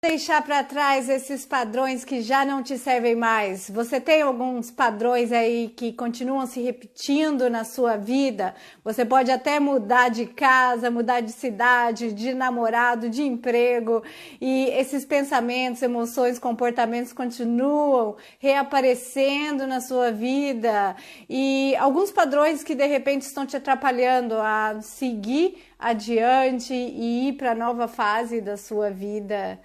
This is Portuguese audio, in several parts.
Deixar para trás esses padrões que já não te servem mais? Você tem alguns padrões aí que continuam se repetindo na sua vida? Você pode até mudar de casa, mudar de cidade, de namorado, de emprego, e esses pensamentos, emoções, comportamentos continuam reaparecendo na sua vida, e alguns padrões que de repente estão te atrapalhando a seguir adiante e ir para a nova fase da sua vida.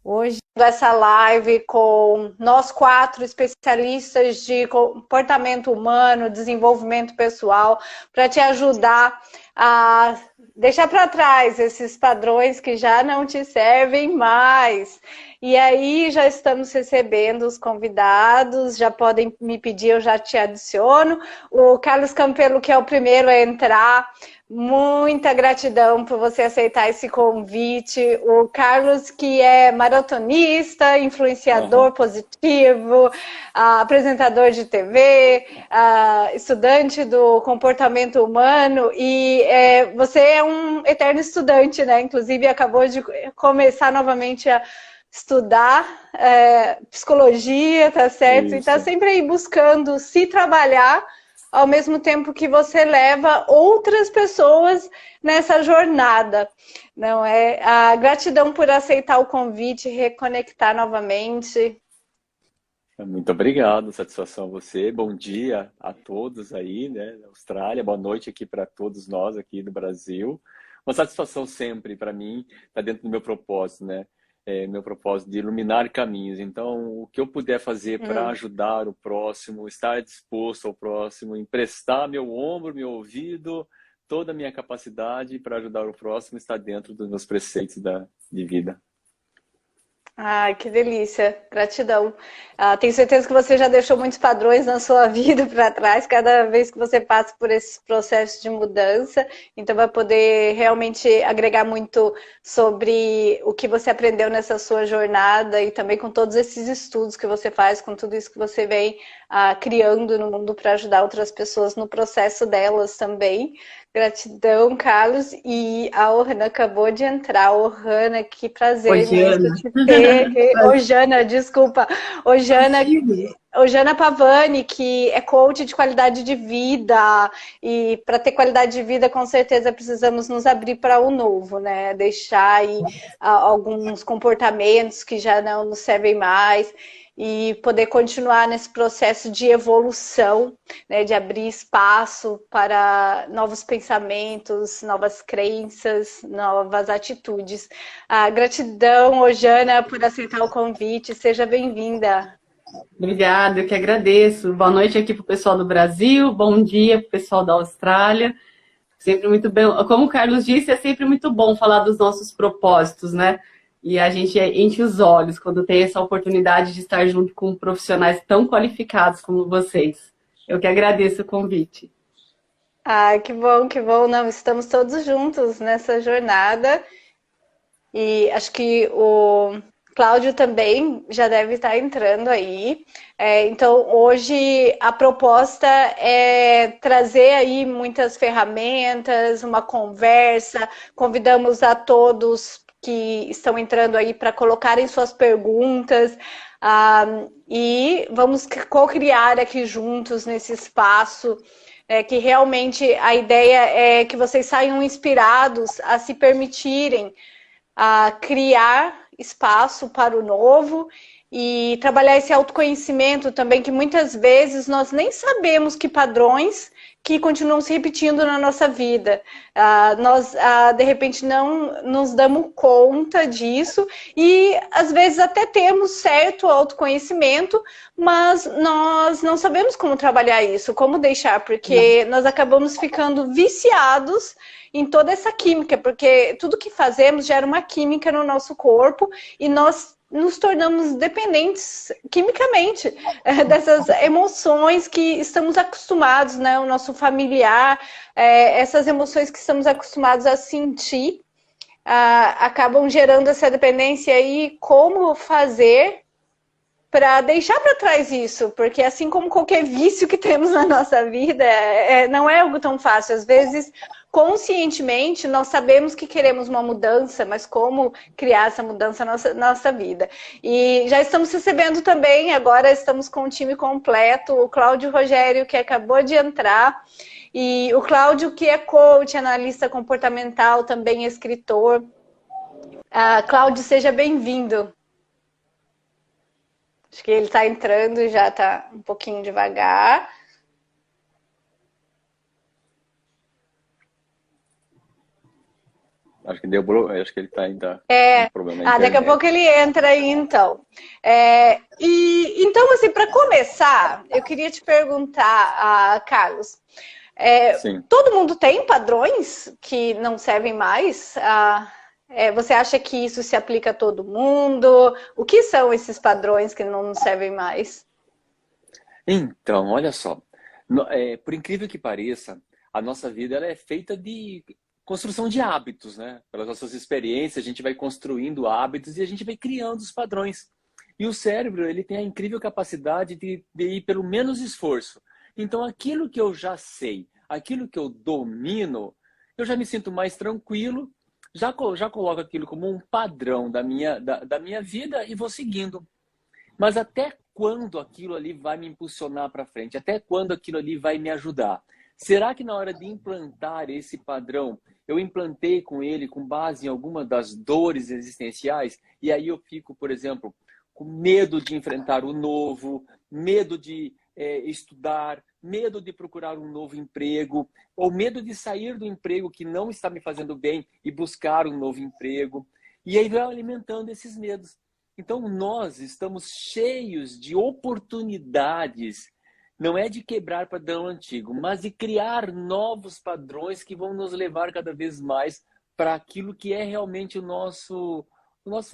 Hoje, essa live com nós 4 especialistas de comportamento humano, desenvolvimento pessoal, para te ajudar a deixar para trás esses padrões que já não te servem mais. E aí já estamos recebendo os convidados, já podem me pedir, eu já te adiciono. O Carlos Campelo, que é o primeiro a entrar. Muita gratidão por você aceitar esse convite. O Carlos, que é maratonista, influenciador positivo, apresentador de TV, estudante do comportamento humano, e você é um eterno estudante, né? Inclusive acabou de começar novamente a estudar psicologia, tá certo? Isso. E tá sempre aí buscando se trabalhar ao mesmo tempo que você leva outras pessoas nessa jornada. Não é? A gratidão por aceitar o convite, reconectar novamente. Muito obrigado, satisfação a você. Bom dia a todos aí, né, na Austrália. Boa noite aqui para todos nós aqui no Brasil. Uma satisfação sempre para mim, está dentro do meu propósito, né? Meu propósito de iluminar caminhos. Então, o que eu puder fazer para ajudar o próximo, estar disposto ao próximo, emprestar meu ombro, meu ouvido, toda a minha capacidade para ajudar o próximo está dentro dos meus preceitos de vida. Ai, que delícia, gratidão. Tenho certeza que você já deixou muitos padrões na sua vida para trás, cada vez que você passa por esse processo de mudança, então vai poder realmente agregar muito sobre o que você aprendeu nessa sua jornada e também com todos esses estudos que você faz, com tudo isso que você vem criando no mundo para ajudar outras pessoas no processo delas também. Gratidão, Carlos. E a Ohana acabou de entrar. Ohana, que prazer imenso te ter. Ojana, desculpa. Ojana Pavani, que é coach de qualidade de vida. E para ter qualidade de vida, com certeza precisamos nos abrir para o novo, né? Deixar aí alguns comportamentos que já não nos servem mais. E poder continuar nesse processo de evolução, né, de abrir espaço para novos pensamentos, novas crenças, novas atitudes. Gratidão, Ojana, por aceitar o convite. Seja bem-vinda. Obrigada, eu que agradeço. Boa noite aqui para o pessoal do Brasil, bom dia para o pessoal da Austrália. Sempre muito bem. Como o Carlos disse, é sempre muito bom falar dos nossos propósitos, né? E a gente enche os olhos quando tem essa oportunidade de estar junto com profissionais tão qualificados como vocês. Eu que agradeço o convite. Que bom, que bom. Não, estamos todos juntos nessa jornada. E acho que o Cláudio também já deve estar entrando aí. Então, hoje a proposta é trazer aí muitas ferramentas, uma conversa. Convidamos a todos que estão entrando aí para colocarem suas perguntas e vamos co-criar aqui juntos nesse espaço, que realmente a ideia é que vocês saiam inspirados a se permitirem criar espaço para o novo e trabalhar esse autoconhecimento também, que muitas vezes nós nem sabemos que padrões que continuam se repetindo na nossa vida. Nós, de repente, não nos damos conta disso e, às vezes, até temos certo autoconhecimento, mas nós não sabemos como trabalhar isso, como deixar, porque nós acabamos ficando viciados em toda essa química, porque tudo que fazemos gera uma química no nosso corpo e nós nos tornamos dependentes quimicamente dessas emoções que estamos acostumados, né? O nosso familiar, essas emoções que estamos acostumados a sentir, acabam gerando essa dependência. E como fazer para deixar para trás isso, porque assim como qualquer vício que temos na nossa vida, não é algo tão fácil. Às vezes, conscientemente, nós sabemos que queremos uma mudança, mas como criar essa mudança na nossa vida? E já estamos recebendo também, agora estamos com o time completo, o Cláudio Rogério, que acabou de entrar, e o Cláudio, que é coach, analista comportamental, também escritor. Cláudio, seja bem-vindo. Acho que ele está entrando e já está um pouquinho devagar. Acho que acho que ele está ainda com problema na daqui a internet. pouco ele entra aí, então. Então, assim, para começar, eu queria te perguntar, Carlos, todo mundo tem padrões que não servem mais? Você acha que isso se aplica a todo mundo? O que são esses padrões que não nos servem mais? Então, olha só. Por incrível que pareça, a nossa vida ela é feita de construção de hábitos, né? Pelas nossas experiências, a gente vai construindo hábitos e a gente vai criando os padrões. E o cérebro, ele tem a incrível capacidade de ir pelo menos esforço. Então, aquilo que eu já sei, aquilo que eu domino, eu já me sinto mais tranquilo, já coloco aquilo como um padrão da minha vida e vou seguindo. Mas até quando aquilo ali vai me impulsionar para frente? Até quando aquilo ali vai me ajudar? Será que na hora de implantar esse padrão, eu implantei com ele com base em alguma das dores existenciais? E aí eu fico, por exemplo, com medo de enfrentar o novo, medo de estudar, medo de procurar um novo emprego, ou medo de sair do emprego que não está me fazendo bem e buscar um novo emprego. E aí vai alimentando esses medos. Então, nós estamos cheios de oportunidades, não é de quebrar padrão antigo, mas de criar novos padrões que vão nos levar cada vez mais para aquilo que é realmente o nosso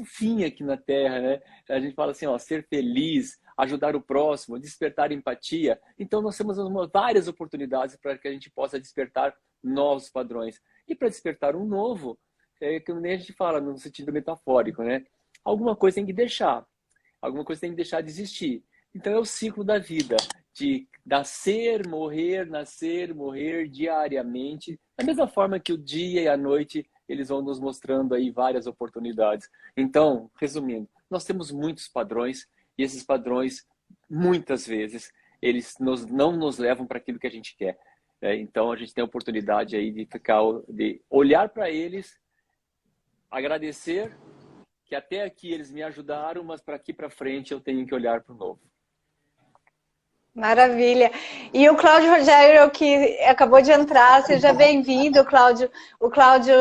fim aqui na Terra, né? A gente fala assim, ser feliz, ajudar o próximo, despertar empatia. Então, nós temos várias oportunidades para que a gente possa despertar novos padrões. E para despertar um novo, que nem a gente fala no sentido metafórico, né? Alguma coisa tem que deixar. Alguma coisa tem que deixar de existir. Então, é o ciclo da vida, de nascer, morrer diariamente, da mesma forma que o dia e a noite, eles vão nos mostrando aí várias oportunidades. Então, resumindo, nós temos muitos padrões, e esses padrões, muitas vezes, eles não nos levam para aquilo que a gente quer. Então, a gente tem a oportunidade aí de olhar para eles, agradecer que até aqui eles me ajudaram, mas para aqui para frente eu tenho que olhar para o novo. Maravilha. E o Cláudio Rogério, que acabou de entrar, seja bem-vindo, Cláudio. O Cláudio,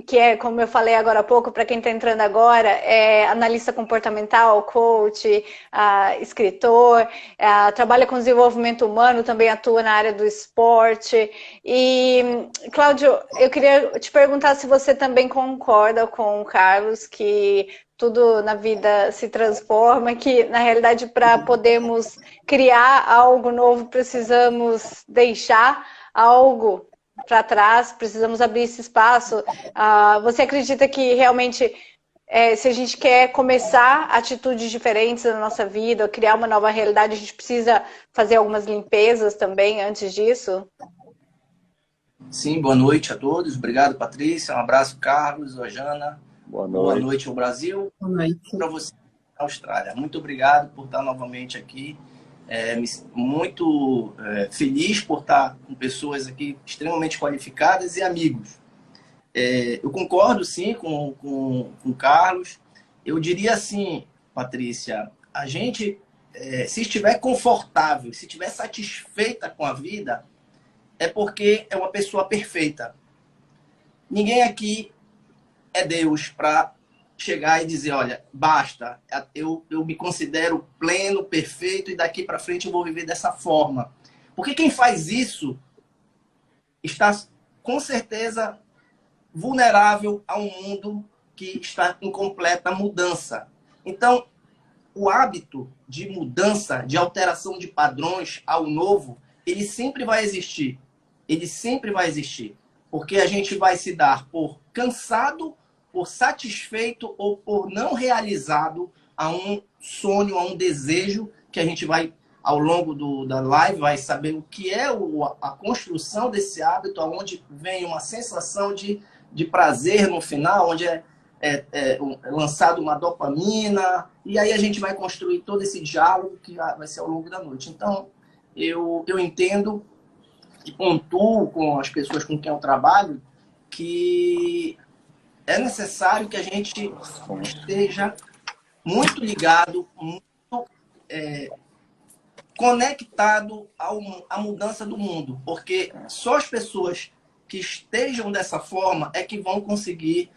que é, como eu falei agora há pouco, para quem está entrando agora, é analista comportamental, coach, escritor, trabalha com desenvolvimento humano, também atua na área do esporte. E, Cláudio, eu queria te perguntar se você também concorda com o Carlos que tudo na vida se transforma, que na realidade para podermos criar algo novo precisamos deixar algo para trás, precisamos abrir esse espaço. Você acredita que realmente, se a gente quer começar atitudes diferentes na nossa vida, criar uma nova realidade, a gente precisa fazer algumas limpezas também antes disso? Sim, boa noite a todos. Obrigado, Patrícia. Um abraço, Carlos, Ojana. Boa noite ao Brasil. Boa noite. Para você, Austrália. Muito obrigado por estar novamente aqui. Muito feliz por estar com pessoas aqui extremamente qualificadas e amigos. Eu concordo, sim, com o Carlos. Eu diria assim, Patrícia, a gente, se estiver confortável, se estiver satisfeita com a vida, é porque é uma pessoa perfeita. Ninguém aqui é Deus para chegar e dizer, olha, basta, eu me considero pleno, perfeito e daqui para frente eu vou viver dessa forma. Porque quem faz isso está, com certeza, vulnerável a um mundo que está em completa mudança. Então, o hábito de mudança, de alteração de padrões ao novo, ele sempre vai existir. Ele sempre vai existir. Porque a gente vai se dar por cansado por satisfeito ou por não realizado a um sonho, a um desejo, que a gente vai, ao longo da live, vai saber o que é a construção desse hábito, onde vem uma sensação de prazer no final, onde é lançado uma dopamina, e aí a gente vai construir todo esse diálogo que vai ser ao longo da noite. Então, eu entendo e pontuo com as pessoas com quem eu trabalho que é necessário que a gente esteja muito ligado, muito conectado à mudança do mundo, porque só as pessoas que estejam dessa forma é que vão conseguir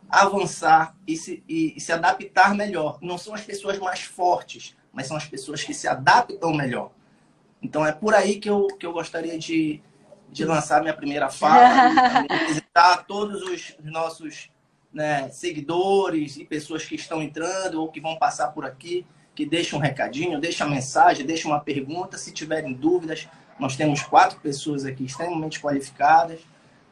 avançar e se adaptar melhor. Não são as pessoas mais fortes, mas são as pessoas que se adaptam melhor. Então é por aí que eu gostaria de lançar minha primeira fala, e visitar todos os nossos, né, seguidores e pessoas que estão entrando ou que vão passar por aqui, que deixam um recadinho, deixam mensagem, deixam uma pergunta. Se tiverem dúvidas, nós temos 4 pessoas aqui extremamente qualificadas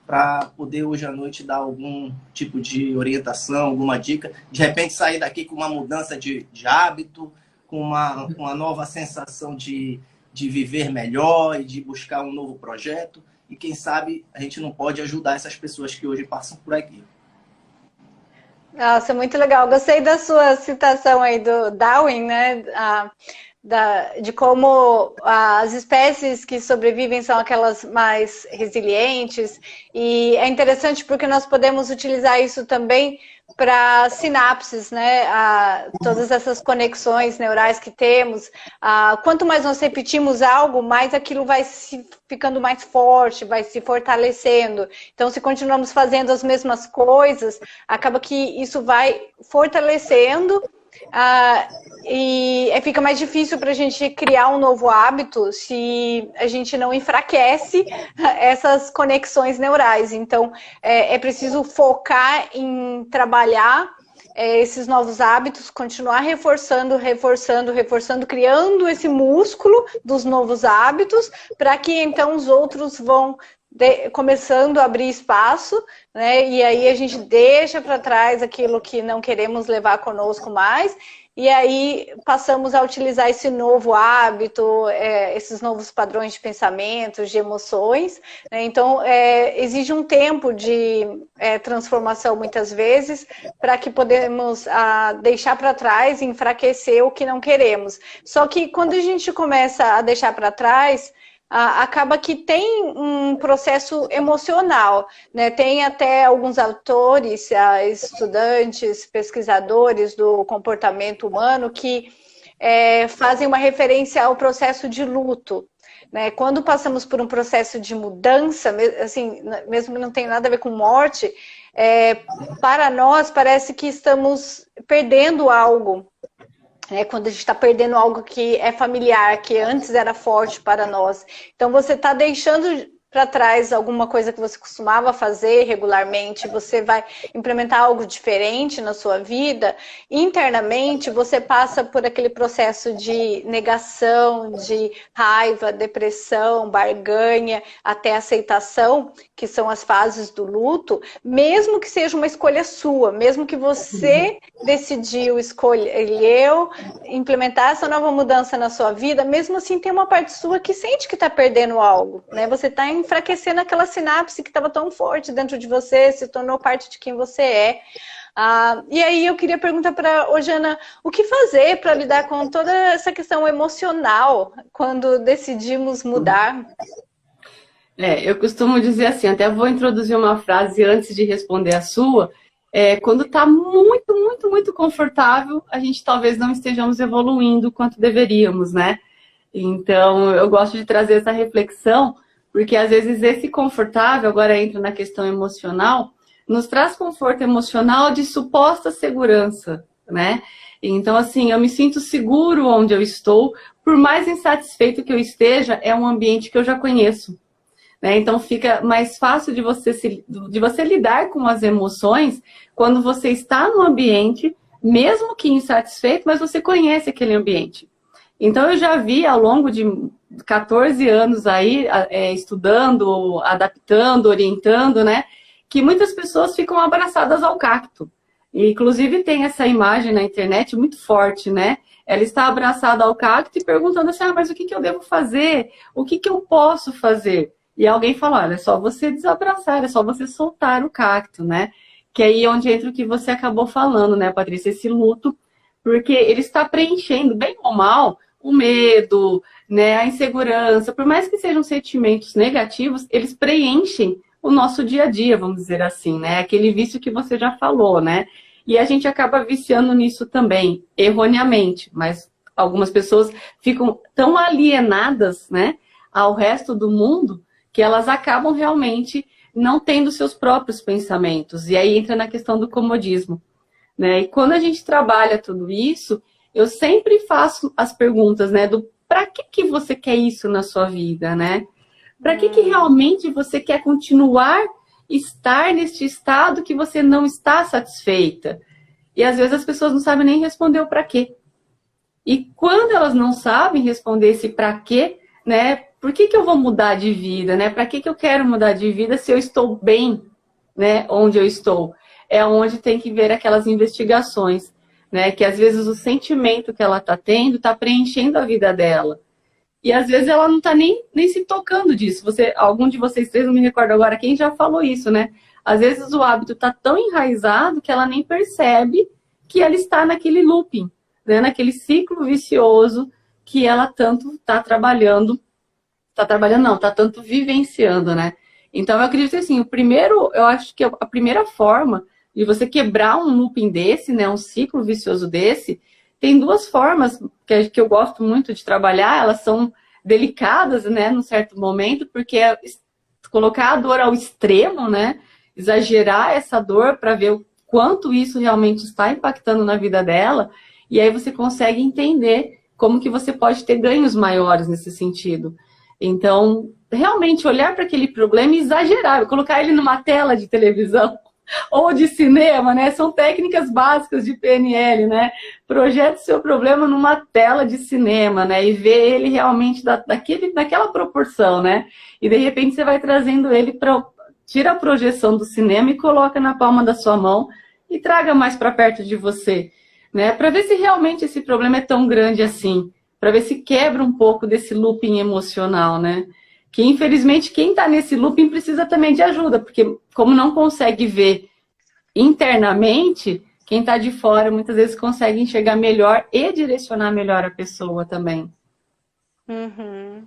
para poder hoje à noite dar algum tipo de orientação, alguma dica. De repente sair daqui com uma mudança de hábito, com uma nova sensação de viver melhor e de buscar um novo projeto. E quem sabe a gente não pode ajudar essas pessoas que hoje passam por aqui. Nossa, muito legal. Gostei da sua citação aí do Darwin, né? De como as espécies que sobrevivem são aquelas mais resilientes. E é interessante porque nós podemos utilizar isso também para sinapses, né? Todas essas conexões neurais que temos. Quanto mais nós repetimos algo, mais aquilo vai ficando mais forte, vai se fortalecendo. Então, se continuamos fazendo as mesmas coisas, acaba que isso vai fortalecendo. E fica mais difícil para a gente criar um novo hábito se a gente não enfraquece essas conexões neurais. Então, é preciso focar em trabalhar esses novos hábitos, continuar reforçando, criando esse músculo dos novos hábitos, para que então os outros vão começando a abrir espaço, né? E aí a gente deixa para trás aquilo que não queremos levar conosco mais, e aí passamos a utilizar esse novo hábito, esses novos padrões de pensamentos, de emoções, né? Então, exige um tempo de transformação, muitas vezes, para que podemos deixar para trás e enfraquecer o que não queremos. Só que quando a gente começa a deixar para trás, acaba que tem um processo emocional, né? Tem até alguns autores, estudantes, pesquisadores do comportamento humano que fazem uma referência ao processo de luto, né? Quando passamos por um processo de mudança, assim, mesmo que não tem nada a ver com morte, para nós parece que estamos perdendo algo. Quando a gente está perdendo algo que é familiar, que antes era forte para nós. Então, você está deixando para trás alguma coisa que você costumava fazer regularmente, você vai implementar algo diferente na sua vida, internamente você passa por aquele processo de negação, de raiva, depressão, barganha, até aceitação, que são as fases do luto, mesmo que seja uma escolha sua, mesmo que você decidiu, escolheu implementar essa nova mudança na sua vida, mesmo assim tem uma parte sua que sente que está perdendo algo, né? Você está enfraquecendo aquela sinapse que estava tão forte dentro de você, se tornou parte de quem você é. E aí eu queria perguntar para a Jana, o que fazer para lidar com toda essa questão emocional quando decidimos mudar? Eu costumo dizer assim, até vou introduzir uma frase antes de responder a sua. Quando está muito, muito, muito confortável, a gente talvez não estejamos evoluindo quanto deveríamos, né? Então, eu gosto de trazer essa reflexão, porque às vezes esse confortável, agora entra na questão emocional, nos traz conforto emocional de suposta segurança, né? Então, assim, eu me sinto seguro onde eu estou, por mais insatisfeito que eu esteja, é um ambiente que eu já conheço, né? Então, fica mais fácil de você lidar com as emoções quando você está no ambiente, mesmo que insatisfeito, mas você conhece aquele ambiente. Então, eu já vi ao longo de 14 anos aí, estudando, adaptando, orientando, né? que muitas pessoas ficam abraçadas ao cacto. E, inclusive, tem essa imagem na internet muito forte, né? Ela está abraçada ao cacto e perguntando assim, mas o que eu devo fazer? O que eu posso fazer? E alguém fala, olha, é só você desabraçar, é só você soltar o cacto, né? Que aí é onde entra o que você acabou falando, né, Patrícia? Esse luto, porque ele está preenchendo, bem ou mal, o medo, né, a insegurança. Por mais que sejam sentimentos negativos, eles preenchem o nosso dia a dia, vamos dizer assim, né? Aquele vício que você já falou, né? E a gente acaba viciando nisso também, erroneamente. Mas algumas pessoas ficam tão alienadas, né, ao resto do mundo, que elas acabam realmente não tendo seus próprios pensamentos. E aí entra na questão do comodismo, né? E quando a gente trabalha tudo isso, eu sempre faço as perguntas, né, do para que você quer isso na sua vida, né? Para que realmente você quer continuar estar neste estado que você não está satisfeita? E às vezes as pessoas não sabem nem responder o para quê. E quando elas não sabem responder esse para quê, né? Por que eu vou mudar de vida, né? Para que eu quero mudar de vida se eu estou bem, né? Onde eu estou? É onde tem que ver aquelas investigações, né? Que às vezes o sentimento que ela está tendo está preenchendo a vida dela. E às vezes ela não está nem se tocando disso. Algum de vocês três, não me recordo agora quem já falou isso, né? Às vezes o hábito está tão enraizado que ela nem percebe que ela está naquele looping, né? Naquele ciclo vicioso que ela tanto está trabalhando. Está tanto vivenciando, né? Então eu acredito assim, eu acho que a primeira forma de você quebrar um looping desse, né? Um ciclo vicioso desse, tem duas formas que eu gosto muito de trabalhar, elas são delicadas, né, num certo momento, porque é colocar a dor ao extremo, né, exagerar essa dor para ver o quanto isso realmente está impactando na vida dela, e aí você consegue entender como que você pode ter ganhos maiores nesse sentido. Então, realmente olhar para aquele problema e exagerar, colocar ele numa tela de televisão, ou de cinema, né? São técnicas básicas de PNL, né? Projete seu problema numa tela de cinema, né? E ver ele realmente naquela proporção, né? E de repente você vai trazendo ele tira a projeção do cinema e coloca na palma da sua mão e traga mais para perto de você, né? Para ver se realmente esse problema é tão grande assim, para ver se quebra um pouco desse looping emocional, né? Que infelizmente quem está nesse looping precisa também de ajuda, porque como não consegue ver internamente, quem está de fora muitas vezes consegue enxergar melhor e direcionar melhor a pessoa também. Uhum.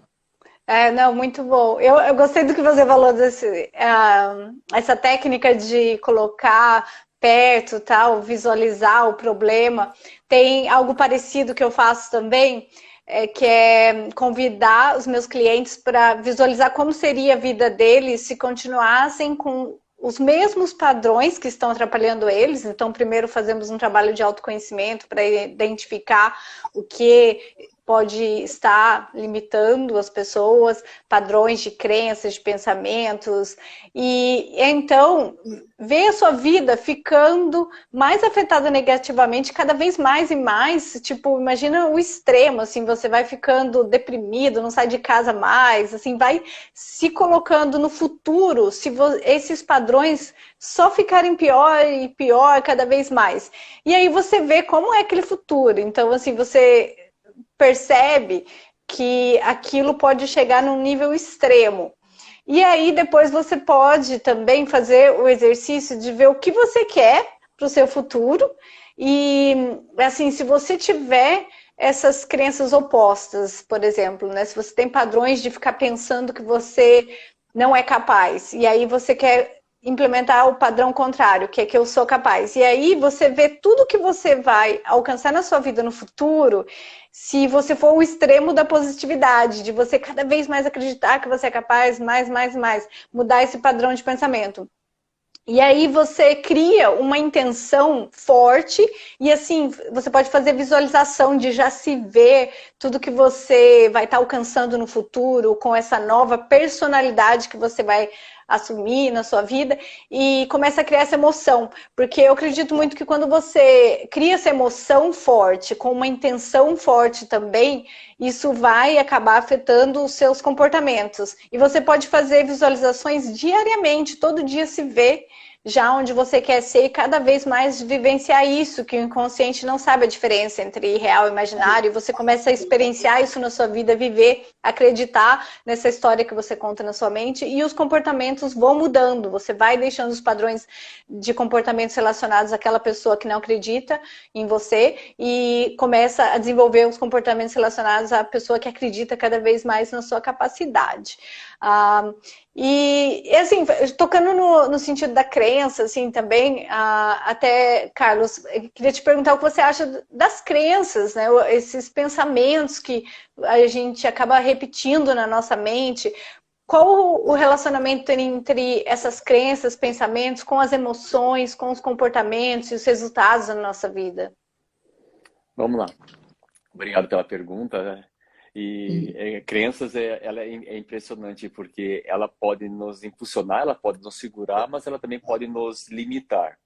Não, muito bom. Eu gostei do que você falou essa técnica de colocar perto, tal, visualizar o problema. Tem algo parecido que eu faço também, que é convidar os meus clientes para visualizar como seria a vida deles se continuassem com os mesmos padrões que estão atrapalhando eles. Então, primeiro fazemos um trabalho de autoconhecimento para identificar o que pode estar limitando as pessoas, padrões de crenças, de pensamentos, e então ver a sua vida ficando mais afetada negativamente cada vez mais e mais. Tipo, imagina o extremo, assim, você vai ficando deprimido, não sai de casa mais, assim, vai se colocando no futuro, se esses padrões só ficarem pior e pior cada vez mais. E aí você vê como é aquele futuro. Então, assim, você percebe que aquilo pode chegar num nível extremo. E aí depois você pode também fazer o exercício de ver o que você quer para o seu futuro. E assim, se você tiver essas crenças opostas, por exemplo, né? Se você tem padrões de ficar pensando que você não é capaz, e aí você quer implementar o padrão contrário, que é que eu sou capaz. E aí você vê tudo que você vai alcançar na sua vida no futuro, se você for o extremo da positividade, de você cada vez mais acreditar que você é capaz, mais, mudar esse padrão de pensamento. E aí você cria uma intenção forte e assim, você pode fazer visualização de já se ver tudo que você vai estar alcançando no futuro com essa nova personalidade que você vai assumir na sua vida e começa a criar essa emoção. Porque eu acredito muito que quando você cria essa emoção forte, com uma intenção forte também, isso vai acabar afetando os seus comportamentos. E você pode fazer visualizações diariamente, todo dia se vê já onde você quer ser e cada vez mais vivenciar isso, que o inconsciente não sabe a diferença entre real e imaginário, e você começa a experienciar isso na sua vida, viver, acreditar nessa história que você conta na sua mente, e os comportamentos vão mudando, você vai deixando os padrões de comportamentos relacionados àquela pessoa que não acredita em você, e começa a desenvolver os comportamentos relacionados à pessoa que acredita cada vez mais na sua capacidade. E assim, tocando no sentido da crença, assim, também, até, Carlos, eu queria te perguntar o que você acha das crenças, né? Esses pensamentos que a gente acaba repetindo na nossa mente. Qual o relacionamento entre essas crenças, pensamentos, com as emoções, com os comportamentos e os resultados da nossa vida? Vamos lá. Obrigado pela pergunta, né? E crenças, ela é impressionante porque ela pode nos impulsionar, ela pode nos segurar, mas ela também pode nos limitar.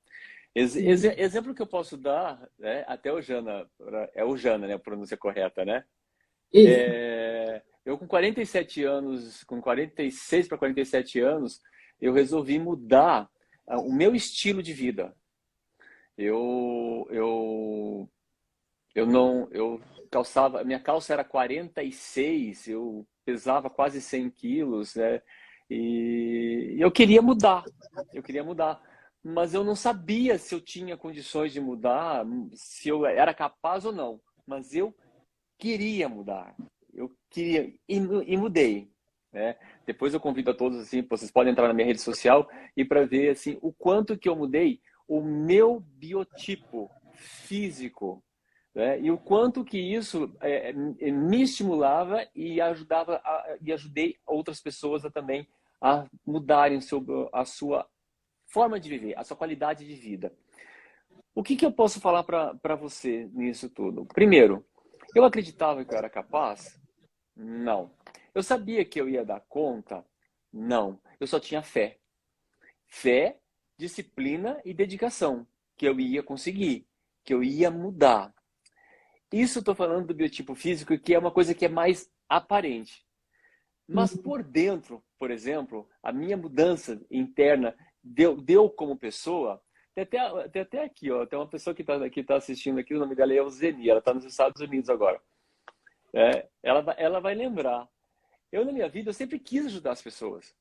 Exemplo que eu posso dar, né? Até o Jana, é o Jana, né? A pronúncia correta, né? Isso. Eu com 47 anos, com 46 para 47 anos, eu resolvi mudar o meu estilo de vida. Eu calçava, minha calça era 46, eu pesava quase 100 quilos, né? E eu queria mudar, mas eu não sabia se eu tinha condições de mudar, se eu era capaz ou não, mas eu queria mudar, eu queria e mudei, né? Depois eu convido a todos, assim, vocês podem entrar na minha rede social e para ver assim o quanto que eu mudei o meu biotipo físico, né? E o quanto que isso me estimulava e e ajudei outras pessoas também a mudarem a sua forma de viver, a sua qualidade de vida. O que eu posso falar para você nisso tudo? Primeiro, eu acreditava que eu era capaz? Não. Eu sabia que eu ia dar conta? Não. Eu só tinha fé. Fé, disciplina e dedicação. Que eu ia conseguir, que eu ia mudar. Isso eu estou falando do biotipo físico, que é uma coisa que é mais aparente. Mas por dentro, por exemplo, a minha mudança interna deu como pessoa. Tem até aqui, ó, tem uma pessoa que tá assistindo aqui, o nome dela é Euseni, ela está nos Estados Unidos agora. Ela vai lembrar. Eu, na minha vida, eu sempre quis ajudar as pessoas.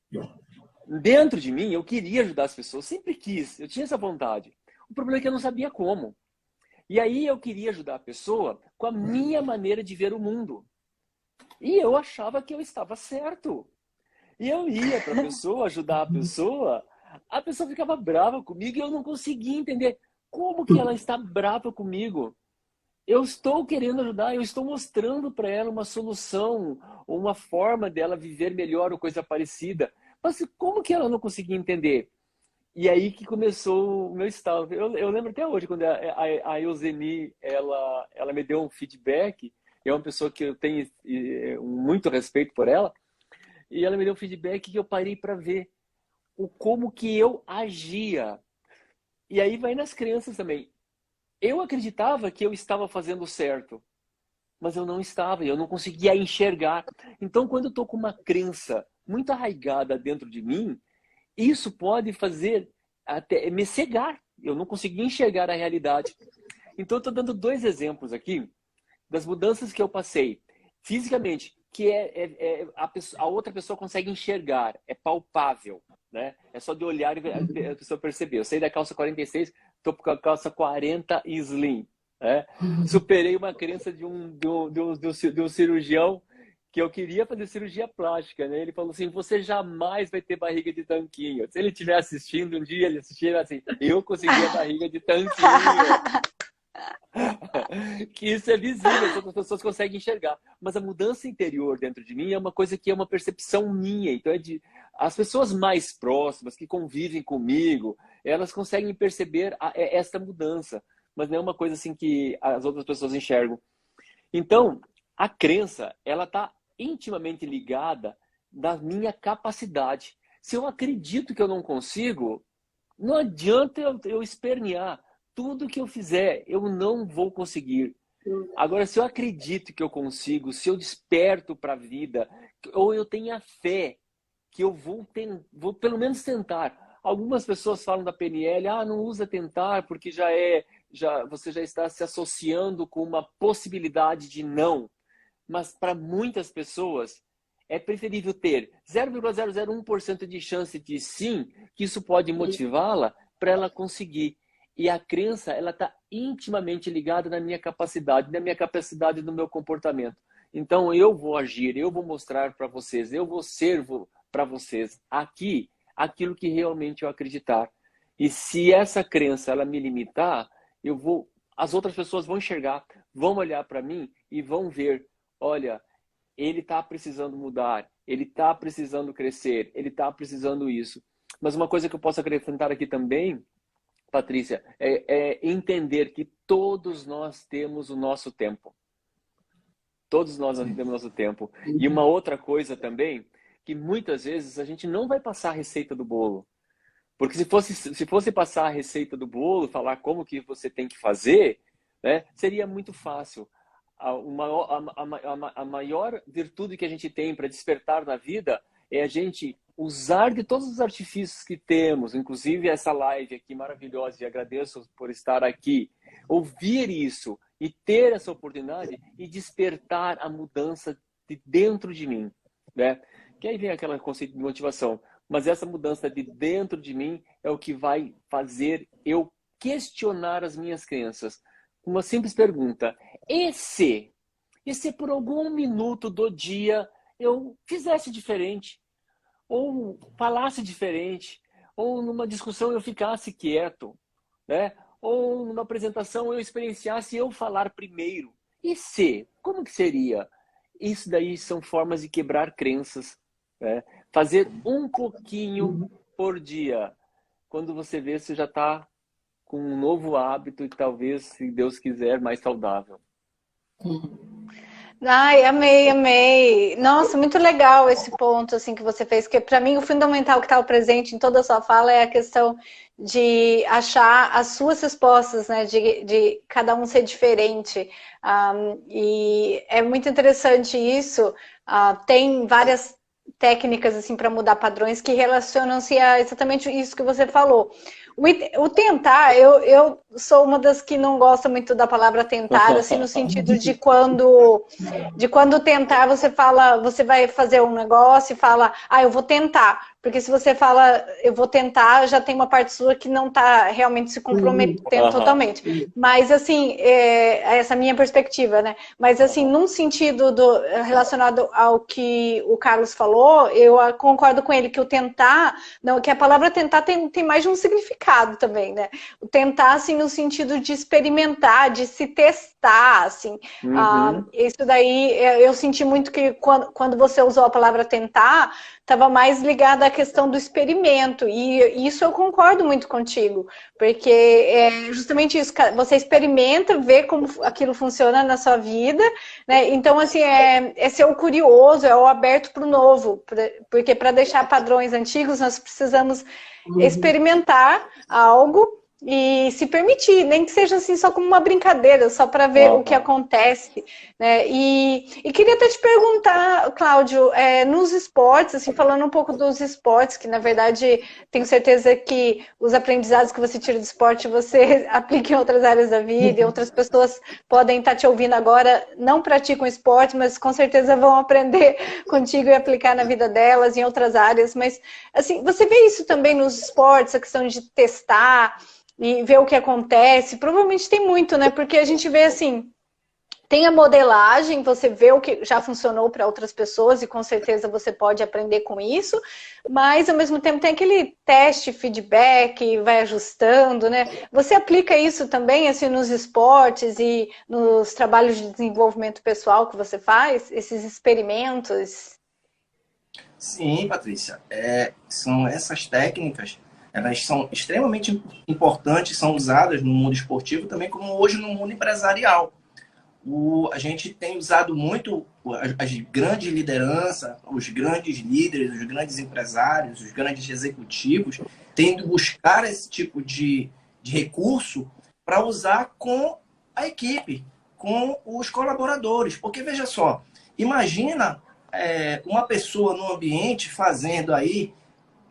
Dentro de mim, eu queria ajudar as pessoas, sempre quis, eu tinha essa vontade. O problema é que eu não sabia como. E aí eu queria ajudar a pessoa com a minha maneira de ver o mundo. E eu achava que eu estava certo. E eu ia para a pessoa, ajudar a pessoa ficava brava comigo e eu não conseguia entender como que ela está brava comigo. Eu estou querendo ajudar, eu estou mostrando para ela uma solução, uma forma dela viver melhor ou coisa parecida. Mas como que ela não conseguia entender? E aí que começou o meu estalo. Eu lembro até hoje, quando a Euseni, ela me deu um feedback, é uma pessoa que eu tenho muito respeito por ela, e ela me deu um feedback que eu parei para ver como que eu agia. E aí vai nas crenças também. Eu acreditava que eu estava fazendo certo, mas eu não estava, eu não conseguia enxergar. Então, quando eu estou com uma crença muito arraigada dentro de mim, isso pode fazer até me cegar. Eu não conseguia enxergar a realidade. Então, eu estou dando 2 exemplos aqui das mudanças que eu passei fisicamente, que a outra pessoa consegue enxergar, é palpável, né? É só de olhar e a pessoa perceber. Eu saí da calça 46, estou com a calça 40 e slim, né? Superei uma crença de um cirurgião que eu queria fazer cirurgia plástica, né? Ele falou assim, você jamais vai ter barriga de tanquinho. Se ele estiver assistindo, um dia ele assistir assim, eu consegui a barriga de tanquinho. Que isso é visível, as outras pessoas conseguem enxergar. Mas a mudança interior dentro de mim é uma coisa que é uma percepção minha. Então, as pessoas mais próximas, que convivem comigo, elas conseguem perceber esta mudança. Mas não é uma coisa assim que as outras pessoas enxergam. Então, a crença, ela está intimamente ligada da minha capacidade. Se eu acredito que eu não consigo, não adianta eu espernear. Tudo que eu fizer, eu não vou conseguir. Agora, se eu acredito que eu consigo, se eu desperto para a vida, ou eu tenho a fé que eu vou pelo menos tentar. Algumas pessoas falam da PNL, não usa tentar porque você já está se associando com uma possibilidade de não. Mas para muitas pessoas é preferível ter 0,001% de chance de sim, que isso pode motivá-la para ela conseguir. E a crença, ela está intimamente ligada na minha capacidade e no meu comportamento. Então, eu vou agir, eu vou mostrar para vocês, eu vou ser para vocês aqui aquilo que realmente eu acreditar. E se essa crença, ela me limitar, as outras pessoas vão enxergar, vão olhar para mim e vão ver, olha, ele está precisando mudar, ele está precisando crescer, ele está precisando isso. Mas uma coisa que eu posso acrescentar aqui também, Patrícia, é entender que todos nós temos o nosso tempo. Todos nós temos o nosso tempo. E uma outra coisa também, que muitas vezes a gente não vai passar a receita do bolo. Porque se fosse passar a receita do bolo, falar como que você tem que fazer, né, seria muito fácil. A maior virtude que a gente tem para despertar na vida é a gente usar de todos os artifícios que temos, inclusive essa live aqui maravilhosa, e agradeço por estar aqui, ouvir isso e ter essa oportunidade e despertar a mudança de dentro de mim, né? Que aí vem aquele conceito de motivação, mas essa mudança de dentro de mim é o que vai fazer eu questionar as minhas crenças. Uma simples pergunta: e se por algum minuto do dia eu fizesse diferente? Ou falasse diferente, ou numa discussão eu ficasse quieto, né? Ou numa apresentação eu experienciasse eu falar primeiro. E se? Como que seria? Isso daí são formas de quebrar crenças, né? Fazer um pouquinho por dia. Quando você vê, você já está com um novo hábito e talvez, se Deus quiser, mais saudável. Ai, amei, amei. Nossa, muito legal esse ponto assim que você fez, que para mim o fundamental que estava presente em toda a sua fala é a questão de achar as suas respostas, né? De cada um ser diferente. E é muito interessante isso. Tem várias técnicas assim para mudar padrões que relacionam-se a exatamente isso que você falou. O tentar, eu sou uma das que não gosta muito da palavra tentar, assim, no sentido de quando tentar, você fala, você vai fazer um negócio e fala, eu vou tentar. Porque se você fala, eu vou tentar, já tem uma parte sua que não está realmente se comprometendo totalmente. Mas, assim, essa minha perspectiva, né? Mas, assim, num sentido relacionado ao que o Carlos falou, eu concordo com ele que o tentar, não, que a palavra tentar tem mais de um significado também, né? O tentar, assim, no sentido de experimentar, de se testar, assim. Isso daí, eu senti muito que quando você usou a palavra tentar, estava mais ligada à questão do experimento, e isso eu concordo muito contigo, porque é justamente isso, você experimenta, vê como aquilo funciona na sua vida, né? Então, assim, é ser o curioso, é o aberto para o novo, porque para deixar padrões antigos, nós precisamos experimentar algo e se permitir, nem que seja assim só como uma brincadeira, só para ver o que acontece, né? E queria até te perguntar, Cláudio, nos esportes, assim, falando um pouco dos esportes, que na verdade tenho certeza que os aprendizados que você tira do esporte você aplica em outras áreas da vida, e outras pessoas podem estar te ouvindo agora, não praticam esporte, mas com certeza vão aprender contigo e aplicar na vida delas, em outras áreas. Mas, assim, você vê isso também nos esportes, a questão de testar e ver o que acontece? Provavelmente tem muito, né? Porque a gente vê assim, tem a modelagem, você vê o que já funcionou para outras pessoas e com certeza você pode aprender com isso, mas ao mesmo tempo tem aquele teste, feedback, vai ajustando, né? Você aplica isso também assim nos esportes e nos trabalhos de desenvolvimento pessoal que você faz, esses experimentos? Sim, Patrícia. São essas técnicas, elas são extremamente importantes, são usadas no mundo esportivo também como hoje no mundo empresarial. A gente tem usado muito as grandes lideranças, os grandes líderes, os grandes empresários, os grandes executivos, tendo buscar esse tipo de recurso para usar com a equipe, com os colaboradores. Porque, veja só, imagina uma pessoa no ambiente fazendo aí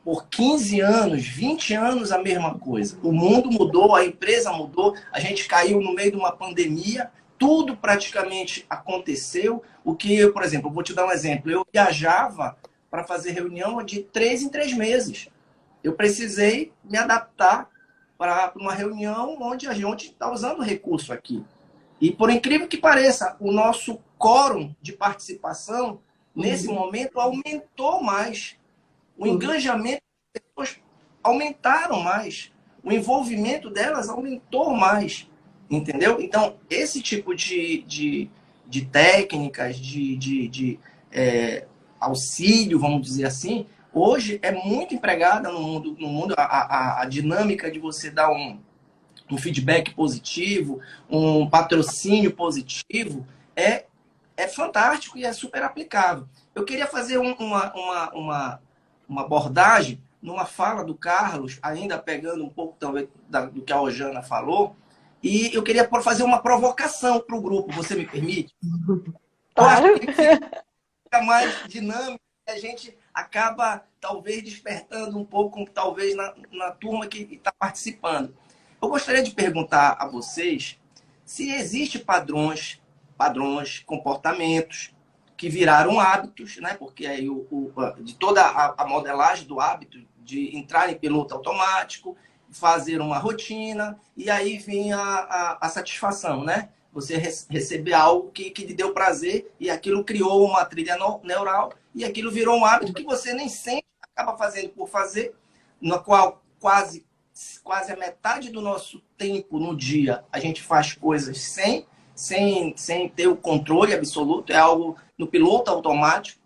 por 15 anos, 20 anos a mesma coisa. O mundo mudou, a empresa mudou, a gente caiu no meio de uma pandemia, tudo praticamente aconteceu. O que eu, por exemplo, vou te dar um exemplo. Eu viajava para fazer reunião de 3 em 3 meses. Eu precisei me adaptar para uma reunião onde a gente está usando recurso aqui. E por incrível que pareça, o nosso quórum de participação, nesse momento, aumentou mais. O engajamento das pessoas aumentaram mais. O envolvimento delas aumentou mais. Entendeu? Então, esse tipo de técnicas, de auxílio, vamos dizer assim, hoje é muito empregada no mundo. A dinâmica de você dar um feedback positivo, um patrocínio positivo, é fantástico e é super aplicável. Eu queria fazer uma abordagem numa fala do Carlos, ainda pegando um pouco talvez do que a Rojana falou, e eu queria fazer uma provocação para o grupo. Você me permite? Claro. Eu acho que fica mais dinâmico, a gente acaba talvez despertando um pouco, talvez na turma que está participando. Eu gostaria de perguntar a vocês se existem padrões, comportamentos que viraram hábitos, né? Porque aí de toda a modelagem do hábito de entrar em piloto automático, fazer uma rotina, e aí vinha a satisfação, né? Você receber algo que lhe deu prazer, e aquilo criou uma trilha neural, e aquilo virou um hábito que você nem sempre acaba fazendo por fazer, no qual quase a metade do nosso tempo no dia a gente faz coisas sem ter o controle absoluto, é algo no piloto automático.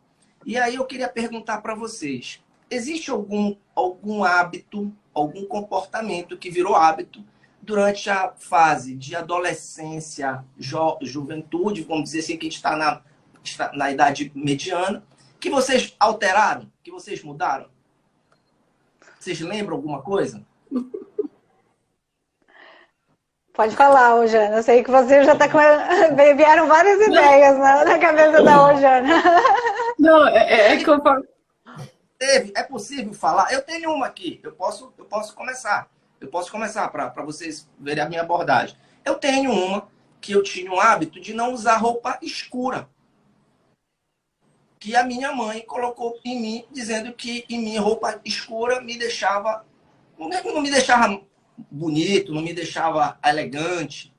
E aí eu queria perguntar para vocês, existe algum hábito, algum comportamento que virou hábito durante a fase de adolescência, juventude, vamos dizer assim, que a gente está na idade mediana, que vocês alteraram, que vocês mudaram? Vocês lembram alguma coisa? Pode falar, Rojana. Eu sei que você já está com... Vieram várias ideias na cabeça da Rojana. Não, conforme... É possível falar? Eu tenho uma aqui. Eu posso começar. Eu posso começar para vocês verem a minha abordagem. Eu tenho uma que eu tinha o hábito de não usar roupa escura. Que a minha mãe colocou em mim, dizendo que em mim roupa escura me deixava... Não me deixava bonito, não me deixava elegante.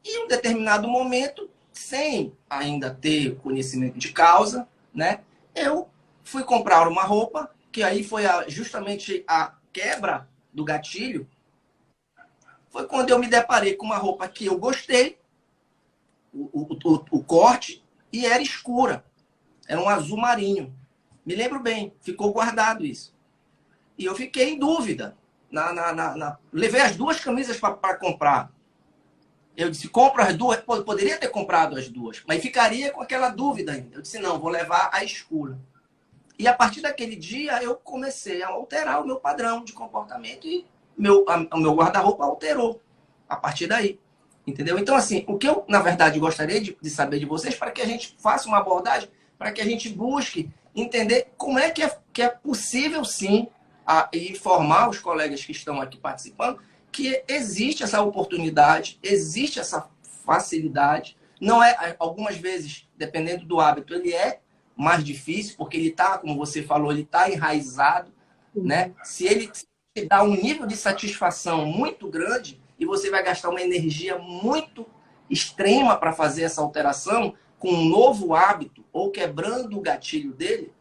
E em um determinado momento, sem ainda ter conhecimento de causa, né, eu fui comprar uma roupa, que aí foi justamente a quebra do gatilho. Foi quando eu me deparei com uma roupa que eu gostei, o corte, e era escura. Era um azul marinho. Me lembro bem, ficou guardado isso. E eu fiquei em dúvida. Levei as duas camisas para comprar. Eu disse, compro as duas. Poderia ter comprado as duas, mas ficaria com aquela dúvida ainda. Eu disse, não, vou levar a escura. E a partir daquele dia, eu comecei a alterar o meu padrão de comportamento e o meu guarda-roupa alterou a partir daí. Entendeu? Então, assim, o que eu, na verdade, gostaria de saber de vocês, para que a gente faça uma abordagem, para que a gente busque entender como é que é possível, sim, e informar os colegas que estão aqui participando que existe essa oportunidade, existe essa facilidade. Não é, algumas vezes, dependendo do hábito, ele é mais difícil, porque ele está, como você falou, ele está enraizado, né? Se ele te dá um nível de satisfação muito grande e você vai gastar uma energia muito extrema para fazer essa alteração com um novo hábito ou quebrando o gatilho dele,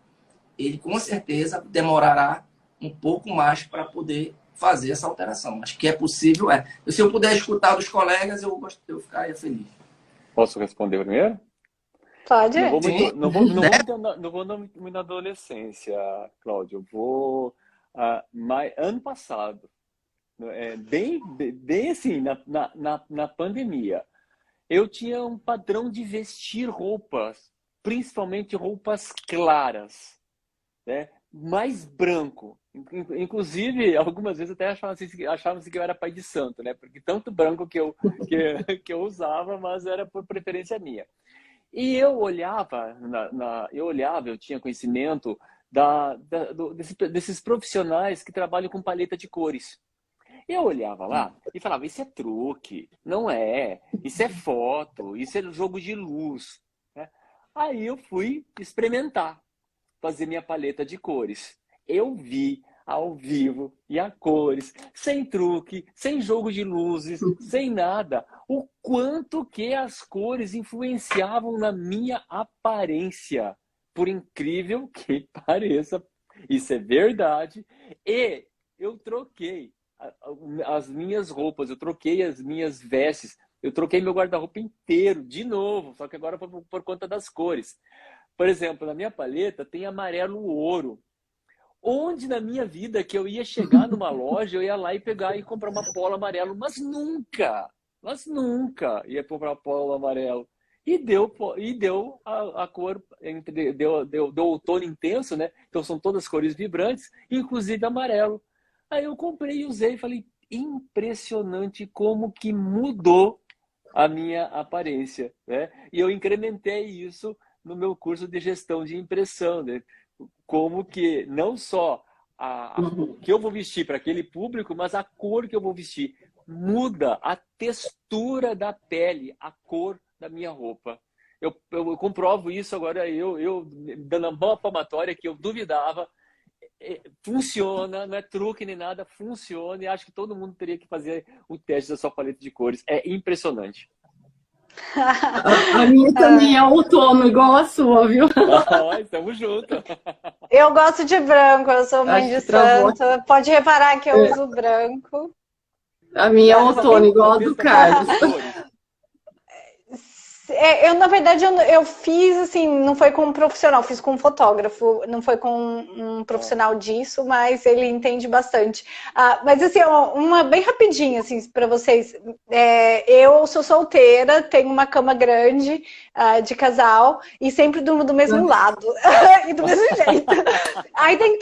ele com certeza demorará um pouco mais para poder fazer essa alteração. Mas que é possível, é. Se eu puder escutar dos colegas, eu ficaria feliz. Posso responder primeiro? Pode. Não vou muito na adolescência, Cláudio. Eu vou ano passado, bem assim, na pandemia. eu tinha um padrão de vestir roupas, principalmente roupas claras, né? Mais branco. Inclusive, algumas vezes até achavam que eu era pai de santo, né? Porque tanto branco que eu usava, mas era por preferência minha. E eu olhava, eu tinha conhecimento desses profissionais que trabalham com paleta de cores. Eu olhava lá e falava, isso é truque, não é, isso é foto, isso é jogo de luz, né? Aí eu fui experimentar, fazer minha paleta de cores. Eu vi ao vivo e a cores, sem truque, sem jogo de luzes, sem nada, o quanto que as cores influenciavam na minha aparência. Por incrível que pareça, isso é verdade. E eu troquei as minhas roupas, eu troquei as minhas vestes, eu troquei meu guarda-roupa inteiro, de novo, só que agora por conta das cores. Por exemplo, na minha paleta tem amarelo ouro. Onde na minha vida que eu ia chegar numa loja, eu ia lá e pegar e comprar uma polo amarelo, mas nunca ia comprar polo amarelo. E deu a cor, deu outono intenso, né? Então são todas cores vibrantes, inclusive amarelo. Aí eu comprei e usei e falei, impressionante como que mudou a minha aparência, né? E eu incrementei isso no meu curso de gestão de impressão, né? Como que não só o que eu vou vestir para aquele público, mas a cor que eu vou vestir. Muda a textura da pele, a cor da minha roupa. Eu comprovo isso agora, eu dando uma boa palmatória que eu duvidava, funciona, não é truque nem nada, funciona, e acho que todo mundo teria que fazer o teste da sua paleta de cores. É impressionante. A minha também é outono, igual a sua, viu? Estamos juntos. Eu gosto de branco, eu sou mãe de santo. Pode reparar que eu uso branco. A minha é outono, igual a do Carlos. Na verdade, eu fiz assim, não foi com um profissional, fiz com um fotógrafo, não foi com um profissional disso, mas ele entende bastante. Mas assim, uma bem rapidinha assim, para vocês. Eu sou solteira, tenho uma cama grande de casal e sempre durmo do mesmo lado e do mesmo jeito. Aí tem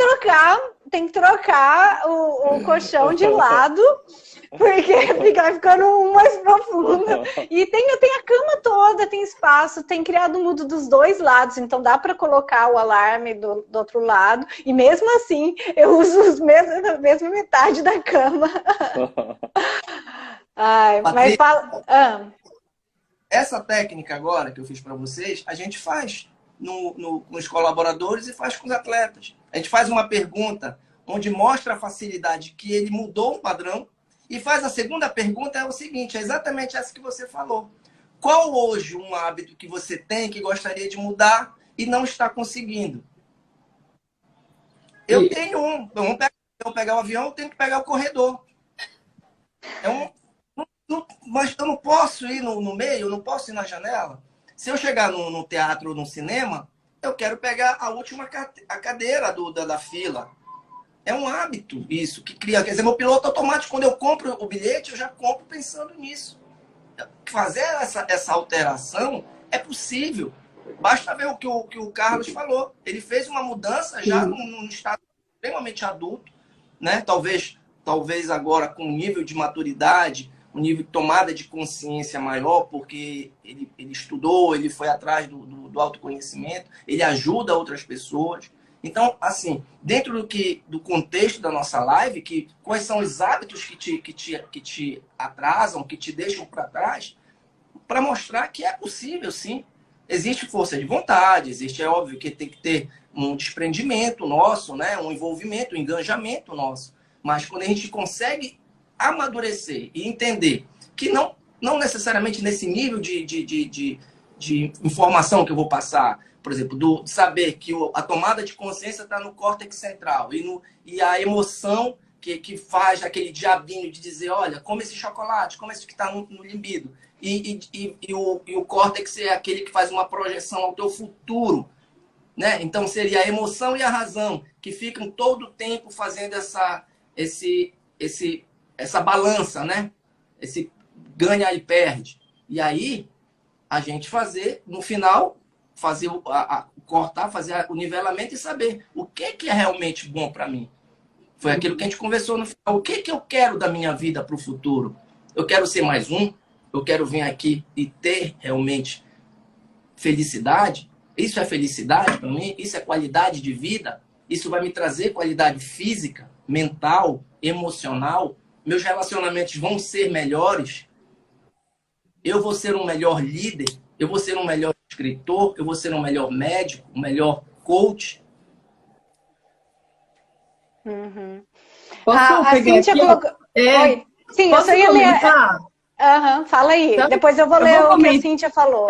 que trocar o colchão de lado. Porque fica ficando um mais profundo. E eu tenho a cama toda, tem espaço, tem criado mudo dos dois lados, então dá para colocar o alarme do outro lado. E mesmo assim, eu uso a mesma metade da cama. Mas fala. Essa técnica agora que eu fiz para vocês, a gente faz com os colaboradores e faz com os atletas. A gente faz uma pergunta onde mostra a facilidade que ele mudou o padrão. E faz a segunda pergunta, é o seguinte, é exatamente essa que você falou. Qual hoje um hábito que você tem que gostaria de mudar e não está conseguindo? Eu tenho um. Eu pegar o avião, eu tenho que pegar o corredor. Mas eu não posso ir no meio, eu não posso ir na janela. Se eu chegar no teatro ou no cinema, eu quero pegar a última cadeira da fila. É um hábito isso, que cria. Quer dizer, meu piloto automático, quando eu compro o bilhete, eu já compro pensando nisso. Fazer essa alteração é possível. Basta ver o que o Carlos falou. Ele fez uma mudança já num estado extremamente adulto, né? Talvez agora com um nível de maturidade, um nível de tomada de consciência maior, porque ele estudou, ele foi atrás do autoconhecimento, ele ajuda outras pessoas. Então, assim, dentro do contexto da nossa live, quais são os hábitos que te atrasam, que te deixam para trás, para mostrar que é possível, sim. Existe força de vontade, é óbvio que tem que ter um desprendimento nosso, né? Um envolvimento, um engajamento nosso. Mas quando a gente consegue amadurecer e entender que não necessariamente nesse nível de informação que eu vou passar, por exemplo, de saber que a tomada de consciência está no córtex central e a emoção que faz aquele diabinho de dizer, olha, come esse chocolate, come esse que está no libido. E o córtex é aquele que faz uma projeção ao teu futuro, né? Então seria a emoção e a razão que ficam todo o tempo fazendo essa balança, né? Esse ganha e perde. E aí a gente fazer, no final, fazer cortar, fazer o nivelamento e saber o que é realmente bom para mim. Foi aquilo que a gente conversou no final. O que eu quero da minha vida para o futuro? Eu quero ser mais um? Eu quero vir aqui e ter realmente felicidade? Isso é felicidade para mim? Isso é qualidade de vida? Isso vai me trazer qualidade física, mental, emocional? Meus relacionamentos vão ser melhores? Eu vou ser um melhor líder? Eu vou ser um melhor escritor? Eu vou ser um melhor médico? Um melhor coach? Uhum. Posso A pegar Cíntia aqui, colocou... Oi. Sim, eu posso só ia ler. comentar? Fala aí. Então, Depois eu vou ler o que a Cíntia falou.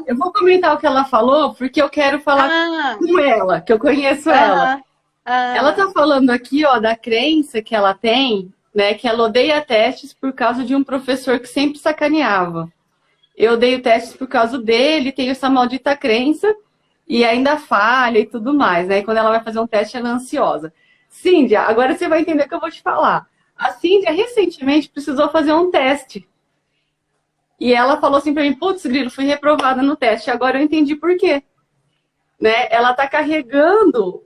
Eu vou comentar o que ela falou, porque eu quero falar com ela, que eu conheço ela. Ela tá falando aqui, ó, da crença que ela tem, né, que ela odeia testes por causa de um professor que sempre sacaneava. Eu odeio testes por causa dele, tenho essa maldita crença e ainda falha e tudo mais, né? E quando ela vai fazer um teste, ela é ansiosa. Cíndia, agora você vai entender o que eu vou te falar. A Cíndia recentemente precisou fazer um teste. E ela falou assim pra mim, putz, Grilo, fui reprovada no teste, agora eu entendi por quê. Né? Ela tá carregando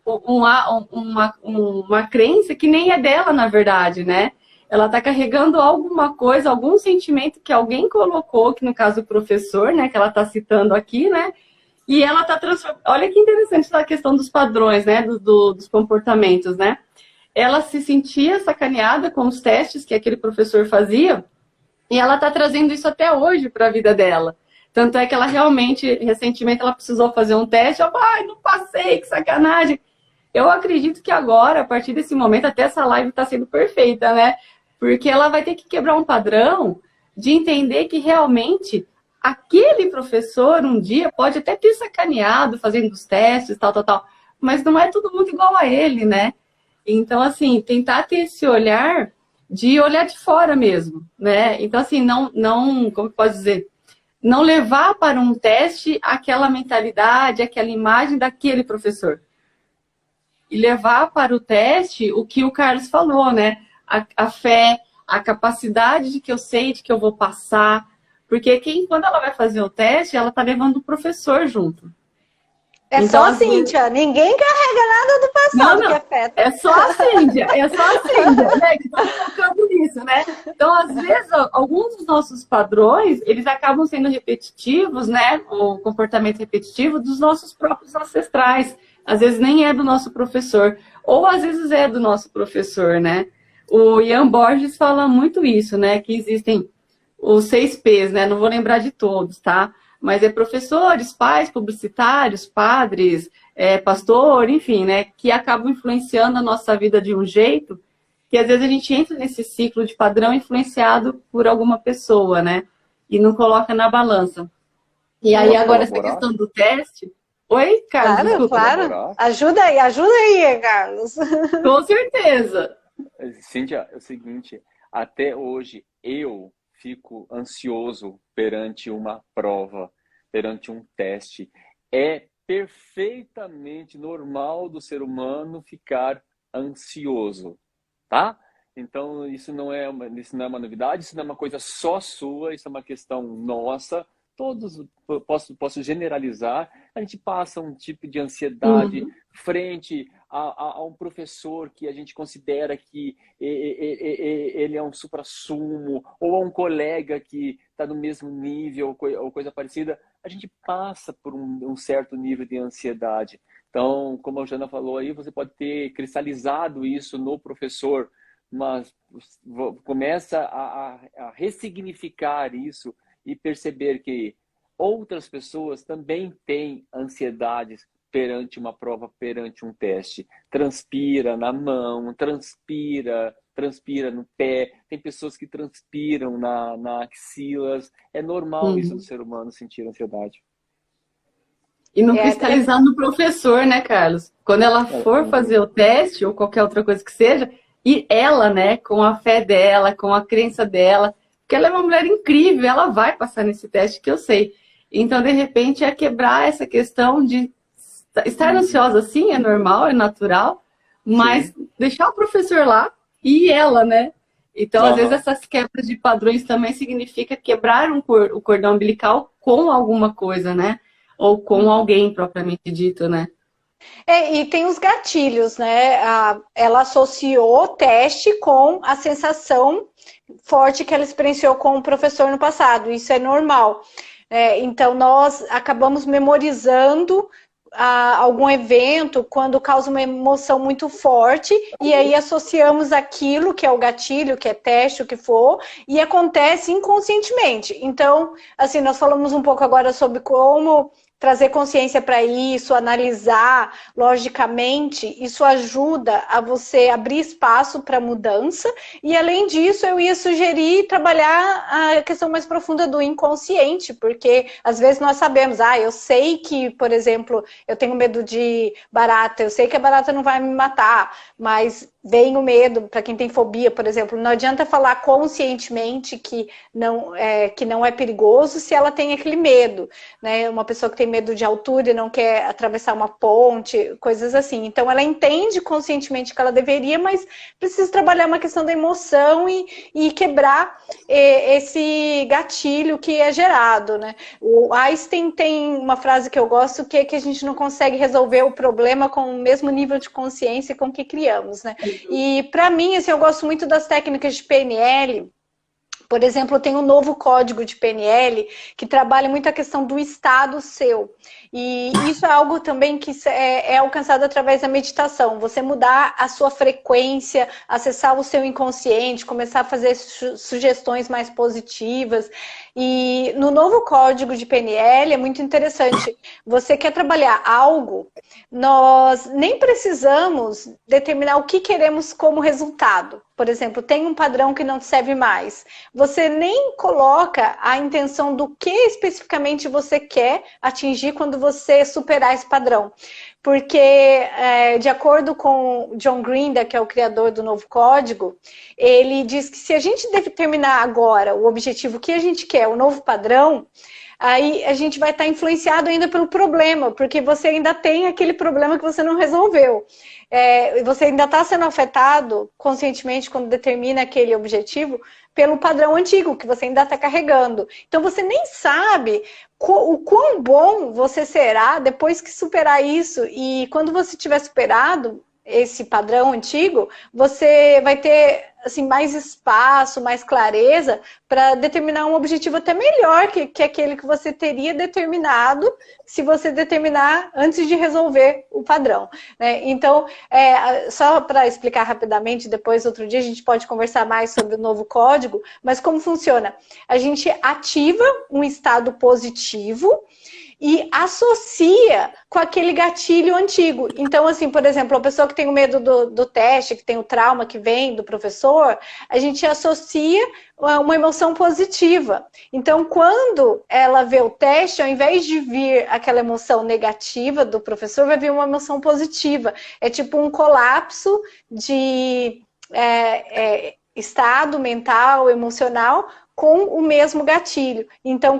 uma crença que nem é dela, na verdade, né? Ela tá carregando alguma coisa, algum sentimento que alguém colocou, que no caso o professor, né, que ela tá citando aqui, né? E ela tá transformando... Olha que interessante essa questão dos padrões, né, dos comportamentos, né? Ela se sentia sacaneada com os testes que aquele professor fazia, e ela tá trazendo isso até hoje para a vida dela. Tanto é que ela realmente, recentemente, ela precisou fazer um teste. Ela falou, ai, não passei, que sacanagem. Eu acredito que agora, a partir desse momento, até essa live está sendo perfeita, né? Porque ela vai ter que quebrar um padrão de entender que realmente aquele professor, um dia, pode até ter sacaneado, fazendo os testes, tal, mas não é todo mundo igual a ele, né? Então, assim, tentar ter esse olhar de fora mesmo, né? Então, assim, não como pode dizer, não levar para um teste aquela mentalidade, aquela imagem daquele professor. E levar para o teste o que o Carlos falou, né? A fé, a capacidade de que eu sei, de que eu vou passar. Porque quando ela vai fazer o teste, ela tá levando o professor junto. É então, só a Cíntia, ninguém carrega nada do passado que afeta. É só a Cíntia, né? Que tá focando nisso, né? Então, às vezes, alguns dos nossos padrões, eles acabam sendo repetitivos, né? O comportamento repetitivo dos nossos próprios ancestrais. Às vezes nem é do nosso professor, ou às vezes é do nosso professor, né? O Ian Borges fala muito isso, né? Que existem os 6 P's, né? Não vou lembrar de todos, tá? Mas é professores, pais, publicitários, padres, pastor, enfim, né? Que acabam influenciando a nossa vida de um jeito que às vezes a gente entra nesse ciclo de padrão influenciado por alguma pessoa, né? E não coloca na balança. E aí agora essa questão do teste... Oi, Carlos? Claro. Ajuda aí, Carlos. Com certeza. Cíntia, é o seguinte, até hoje eu fico ansioso perante uma prova, perante um teste. É perfeitamente normal do ser humano ficar ansioso, tá? Então, isso não é uma novidade, isso não é uma coisa só sua, isso é uma questão nossa. Todos, posso generalizar, a gente passa um tipo de ansiedade frente a um professor que a gente considera que ele é um suprassumo, ou a um colega que está no mesmo nível, ou coisa parecida. A gente passa por um certo nível de ansiedade. Então, como a Jana falou aí, você pode ter cristalizado isso no professor, mas começa a ressignificar isso e perceber que outras pessoas também têm ansiedades perante uma prova, perante um teste. Transpira na mão, transpira no pé. Tem pessoas que transpiram na axilas. É normal isso do ser humano sentir ansiedade. E não cristalizar no professor, né, Carlos? Quando ela for fazer o teste ou qualquer outra coisa que seja, e ela, né, com a fé dela, com a crença dela, porque ela é uma mulher incrível, ela vai passar nesse teste, que eu sei. Então, de repente, é quebrar essa questão de estar ansiosa, sim, é normal, é natural, mas deixar o professor lá e ela, né? Então, às vezes, essas quebras de padrões também significa quebrar o cordão umbilical com alguma coisa, né? Ou com alguém propriamente dito, né? E tem os gatilhos, né? Ela associou o teste com a sensação forte que ela experienciou com o professor no passado. Isso é normal. Então, nós acabamos memorizando algum evento quando causa uma emoção muito forte e aí associamos aquilo que é o gatilho, que é teste, o que for, e acontece inconscientemente. Então, assim, nós falamos um pouco agora sobre como trazer consciência para isso, analisar logicamente, isso ajuda a você abrir espaço para mudança e, além disso, eu ia sugerir trabalhar a questão mais profunda do inconsciente, porque às vezes nós sabemos, eu sei que, por exemplo, eu tenho medo de barata, eu sei que a barata não vai me matar, mas vem o medo, para quem tem fobia, por exemplo, não adianta falar conscientemente que não é perigoso se ela tem aquele medo, né? Uma pessoa que tem medo de altura e não quer atravessar uma ponte, coisas assim. Então, ela entende conscientemente que ela deveria, mas precisa trabalhar uma questão da emoção e quebrar esse gatilho que é gerado, né? O Einstein tem uma frase que eu gosto, que é que a gente não consegue resolver o problema com o mesmo nível de consciência com que criamos, né? E, para mim, assim, eu gosto muito das técnicas de PNL. Por exemplo, tem um novo código de PNL que trabalha muito a questão do estado seu. E isso é algo também que é alcançado através da meditação. Você mudar a sua frequência, acessar o seu inconsciente, começar a fazer sugestões mais positivas. E no novo código de PNL é muito interessante. Você quer trabalhar algo, nós nem precisamos determinar o que queremos como resultado. Por exemplo, tem um padrão que não te serve mais. Você nem coloca a intenção do que especificamente você quer atingir quando você superar esse padrão. Porque, de acordo com John Grinder, que é o criador do novo código, ele diz que se a gente determinar agora o objetivo que a gente quer, o novo padrão, aí a gente vai estar influenciado ainda pelo problema, porque você ainda tem aquele problema que você não resolveu. Você ainda está sendo afetado conscientemente quando determina aquele objetivo pelo padrão antigo que você ainda está carregando. Então você nem sabe o quão bom você será depois que superar isso. E quando você tiver superado esse padrão antigo, você vai ter assim, mais espaço, mais clareza para determinar um objetivo até melhor que aquele que você teria determinado se você determinar antes de resolver o padrão, né? Então, só para explicar rapidamente, depois outro dia a gente pode conversar mais sobre o novo código, mas como funciona? A gente ativa um estado positivo e associa com aquele gatilho antigo. Então, assim, por exemplo, a pessoa que tem o medo do teste, que tem o trauma que vem do professor, a gente associa uma emoção positiva. Então, quando ela vê o teste, ao invés de vir aquela emoção negativa do professor, vai vir uma emoção positiva. É tipo um colapso de estado mental, emocional, com o mesmo gatilho. Então,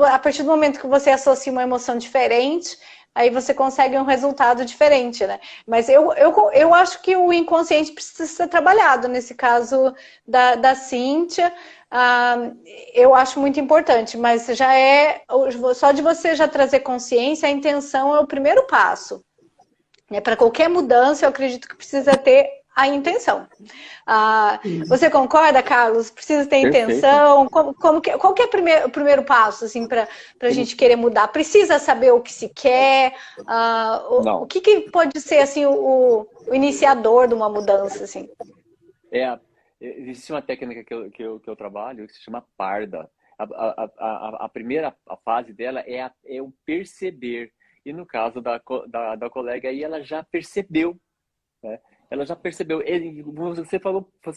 a partir do momento que você associa uma emoção diferente, aí você consegue um resultado diferente, né? Mas eu acho que o inconsciente precisa ser trabalhado. Nesse caso da Cíntia, eu acho muito importante, mas já só de você já trazer consciência, a intenção é o primeiro passo. Para qualquer mudança, eu acredito que precisa ter a intenção. Você concorda, Carlos? Precisa ter intenção? Qual que é o primeiro passo assim, para a gente querer mudar? Precisa saber o que se quer? O que pode ser assim, o iniciador de uma mudança? Assim? Existe uma técnica que eu trabalho que se chama Parda. A primeira fase dela é o perceber. E no caso da colega aí, ela já percebeu, né? Ela já percebeu. Você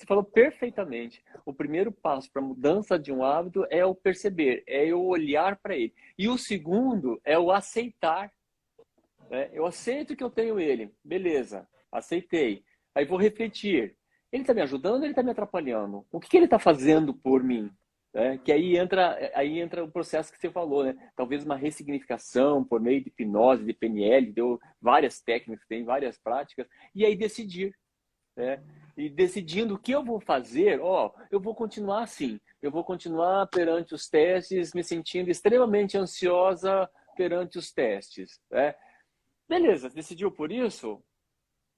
falou perfeitamente. O primeiro passo para a mudança de um hábito é o perceber, é eu olhar para ele. E o segundo é o aceitar. Né? Eu aceito que eu tenho ele. Beleza, aceitei. Aí vou refletir. Ele está me ajudando ou ele está me atrapalhando? O que ele está fazendo por mim? Que aí entra o processo que você falou, né? Talvez uma ressignificação por meio de hipnose, de PNL, deu várias técnicas, tem várias práticas, e aí decidir, né? e decidindo o que eu vou fazer, ó, eu vou continuar assim. Eu vou continuar perante os testes, me sentindo extremamente ansiosa perante os testes, né? Beleza, decidiu por isso?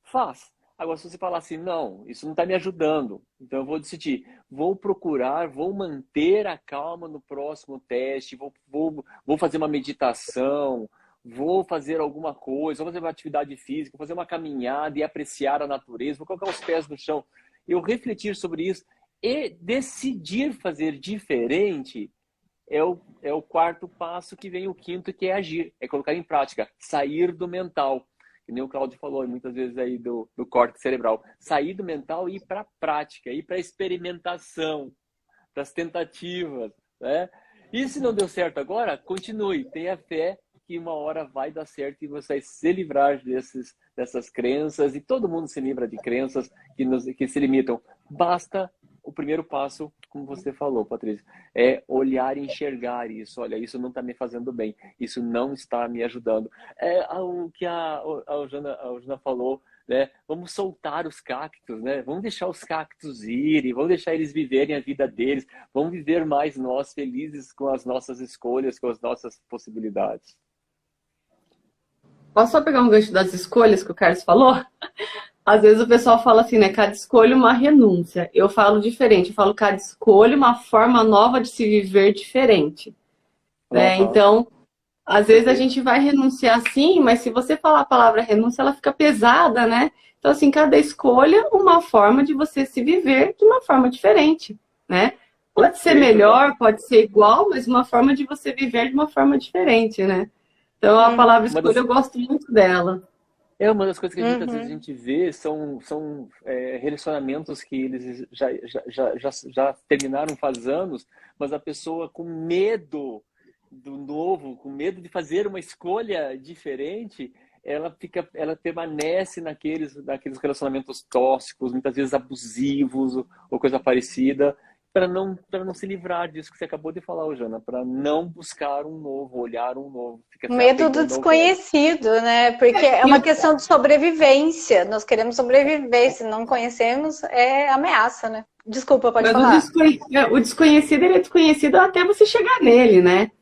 Faz. Agora, se você falar assim, não, isso não está me ajudando, então eu vou decidir, vou procurar, vou manter a calma no próximo teste, vou fazer uma meditação, vou fazer alguma coisa, vou fazer uma atividade física, vou fazer uma caminhada e apreciar a natureza, vou colocar os pés no chão. Eu refletir sobre isso e decidir fazer diferente é o quarto passo, que vem o quinto, que é agir, é colocar em prática, sair do mental. Que nem o Cláudio falou muitas vezes aí do córtex cerebral. Sair do mental e ir para a prática, ir para a experimentação, para as tentativas, né? E se não deu certo agora, continue. Tenha fé que uma hora vai dar certo e você vai se livrar dessas crenças. E todo mundo se livra de crenças que se limitam. Basta o primeiro passo, como você falou, Patrícia, é olhar e enxergar isso. Olha, isso não está me fazendo bem, isso não está me ajudando. É o que a Jana falou, né? Vamos soltar os cactos, né? Vamos deixar os cactos irem, vamos deixar eles viverem a vida deles, vamos viver mais nós, felizes com as nossas escolhas, com as nossas possibilidades. Posso só pegar um gancho das escolhas que o Carlos falou? Às vezes o pessoal fala assim, né? Cada escolha uma renúncia. Eu falo diferente. Eu falo cada escolha uma forma nova de se viver diferente. Né? Então, às vezes a gente vai renunciar sim, mas se você falar a palavra renúncia, ela fica pesada, né? Então, assim, cada escolha uma forma de você se viver de uma forma diferente, né? Pode ser melhor, pode ser igual, mas uma forma de você viver de uma forma diferente, né? Então, a palavra escolha eu gosto muito dela. É uma das coisas que muitas vezes a gente vê são relacionamentos que eles já terminaram faz anos, mas a pessoa com medo do novo, com medo de fazer uma escolha diferente, ela permanece naqueles relacionamentos tóxicos, muitas vezes abusivos ou coisa parecida, para não se livrar disso que você acabou de falar, Jana, para não buscar um novo, olhar um novo. Medo do desconhecido, né? Porque é uma questão de sobrevivência. Nós queremos sobreviver. Se não conhecemos, é ameaça, né? Desculpa, pode falar. O desconhecido, ele é desconhecido até você chegar nele, né?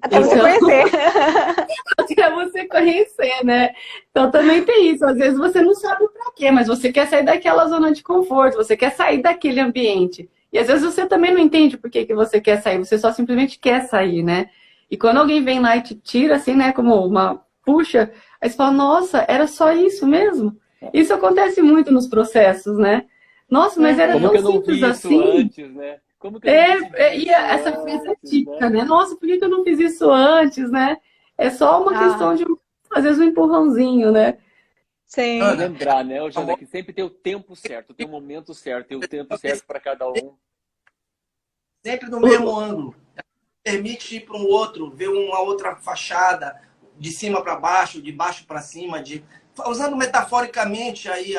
Até você conhecer. Até você conhecer, né? Então também tem isso. Às vezes você não sabe pra quê, mas você quer sair daquela zona de conforto, você quer sair daquele ambiente. E às vezes você também não entende por que você quer sair, você só simplesmente quer sair, né? E quando alguém vem lá e te tira, assim, né, como uma puxa, aí você fala, nossa, era só isso mesmo? Isso acontece muito nos processos, né? Nossa, mas era tão simples assim. Antes, né? Como que eu essa frase é típica, né? Nossa, por que eu não fiz isso antes, né? É só uma questão de, às vezes, um empurrãozinho, né? Sim. Lembrar, né, Jana, que sempre tem o tempo certo, tem o momento certo, tem o tempo certo para cada um. Sempre no mesmo ângulo. Permite ir para um outro, ver uma outra fachada, de cima para baixo, de baixo para cima, usando metaforicamente aí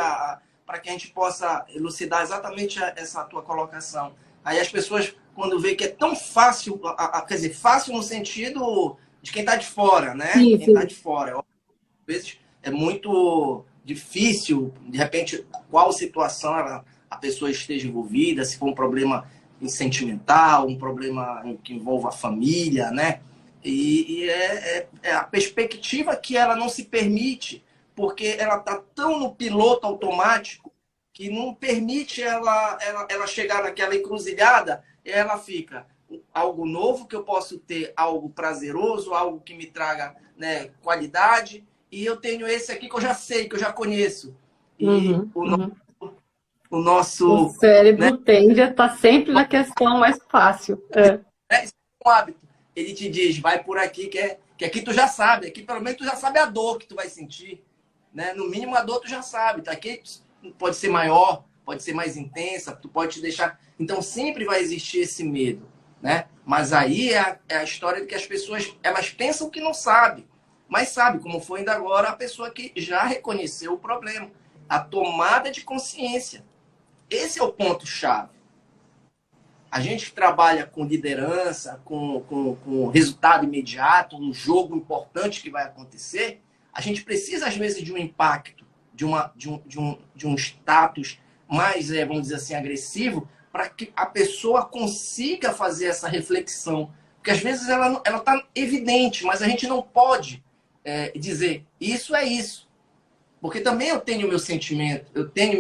para que a gente possa elucidar exatamente essa tua colocação. Aí as pessoas, quando vê que é tão fácil, quer dizer, fácil no sentido de quem está de fora, né? Sim, quem está de fora. Às vezes é muito difícil, de repente, qual situação a pessoa esteja envolvida, se for um problema sentimental, um problema que envolva a família, né? E é a perspectiva que ela não se permite, porque ela está tão no piloto automático que não permite ela chegar naquela encruzilhada, e ela fica algo novo que eu posso ter, algo prazeroso, algo que me traga, né, qualidade, e eu tenho esse aqui que eu já sei, que eu já conheço. E o nosso cérebro, né, tende a estar sempre na questão mais fácil. É um hábito. Ele te diz, vai por aqui, que aqui tu já sabe. Aqui pelo menos tu já sabe a dor que tu vai sentir. Né? No mínimo a dor tu já sabe. Tá? Aqui pode ser maior, pode ser mais intensa, tu pode te deixar... Então sempre vai existir esse medo. Né? Mas aí é a história de que as pessoas elas pensam que não sabem. Mas sabe, como foi ainda agora a pessoa que já reconheceu o problema. A tomada de consciência. Esse é o ponto-chave. A gente trabalha com liderança, com resultado imediato, um jogo importante que vai acontecer. A gente precisa, às vezes, de um impacto, de um status mais, vamos dizer assim, agressivo, para que a pessoa consiga fazer essa reflexão. Porque às vezes ela está evidente, mas a gente não pode dizer isso é isso. Porque também eu tenho o meu sentimento, eu tenho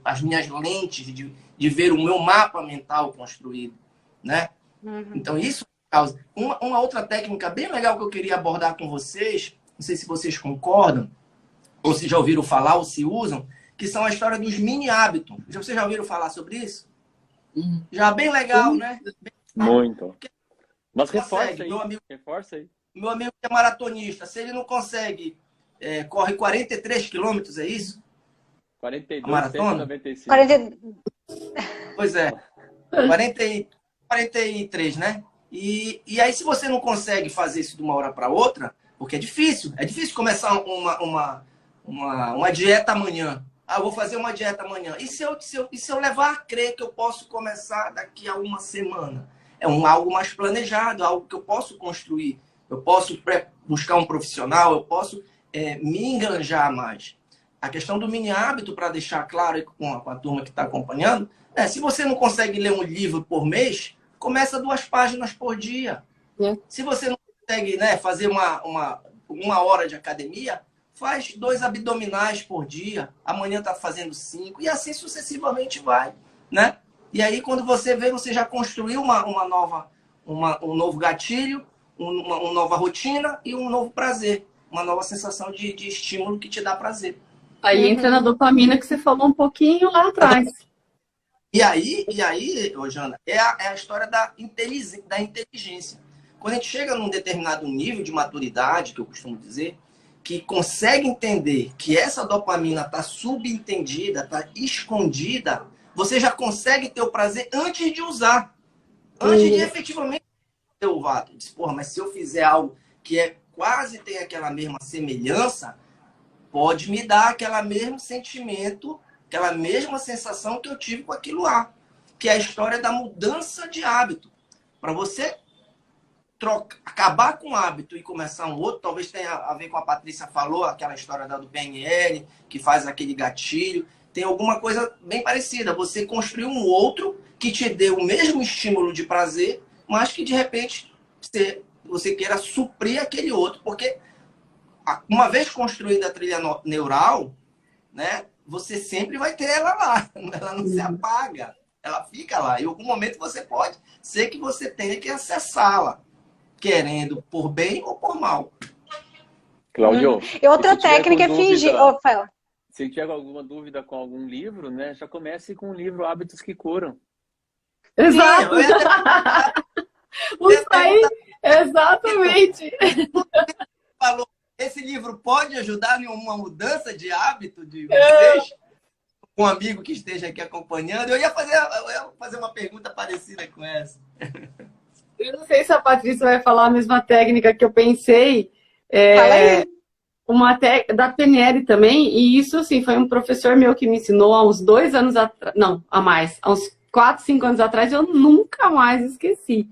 as minhas lentes de ver o meu mapa mental construído, né? Uhum. Então isso causa. Uma outra técnica bem legal que eu queria abordar com vocês, não sei se vocês concordam, ou se já ouviram falar, ou se usam, que são a história dos mini hábitos. Vocês já ouviram falar sobre isso? Já bem legal, né? Muito. Mas Consegue. reforça aí. Meu amigo que é maratonista, se ele não consegue, corre 43 quilômetros, é isso? 42, maratona? 195. 40... Pois é. 43, né? E aí, se você não consegue fazer isso de uma hora para outra, porque é difícil começar uma dieta amanhã. Ah, vou fazer uma dieta amanhã. E se eu levar a crer que eu posso começar daqui a uma semana? É algo mais planejado, algo que eu posso construir. Eu posso buscar um profissional, eu posso me enganjar mais. A questão do mini hábito, para deixar claro com a turma que está acompanhando, se você não consegue ler um livro por mês, começa 2 páginas por dia. Se você não consegue, né, fazer uma hora de academia, faz 2 abdominais por dia. Amanhã está fazendo 5 e assim sucessivamente vai, né? E aí, quando você vê, você já construiu um novo gatilho, uma nova rotina e um novo prazer. Uma nova sensação de estímulo que te dá prazer. Aí entra na dopamina que você falou um pouquinho lá atrás. E aí, Jana, é a história da inteligência. Quando a gente chega num determinado nível de maturidade, que eu costumo dizer, que consegue entender que essa dopamina está subentendida, está escondida, você já consegue ter o prazer antes de usar. Antes de efetivamente ter o vato. Diz, porra, mas se eu fizer algo que quase tem aquela mesma semelhança, pode me dar aquele mesmo sentimento, aquela mesma sensação que eu tive com aquilo lá. Que é a história da mudança de hábito. Para você acabar com um hábito e começar um outro, talvez tenha a ver com a Patrícia falou, aquela história do PNL, que faz aquele gatilho. Tem alguma coisa bem parecida. Você construiu um outro que te dê o mesmo estímulo de prazer, mas que, de repente, você queira suprir aquele outro. Porque, uma vez construída a trilha neural, né, você sempre vai ter ela lá. Ela não se apaga. Ela fica lá. E, em algum momento, você pode ser que você tenha que acessá-la, querendo por bem ou por mal. Cláudio, e outra técnica é fingir... Se tiver alguma dúvida com algum livro, né, já comece com o livro Hábitos que Curam. Exato. Isso aí, exatamente. Falou, esse livro pode ajudar em uma mudança de hábito de vocês? Um amigo que esteja aqui acompanhando. Eu ia fazer uma pergunta parecida com essa. Eu não sei se a Patrícia vai falar a mesma técnica que eu pensei. Fala aí. Da PNL também, e isso, assim, foi um professor meu que me ensinou há uns 2 anos atrás, não, há mais, há uns 4, 5 anos atrás, eu nunca mais esqueci.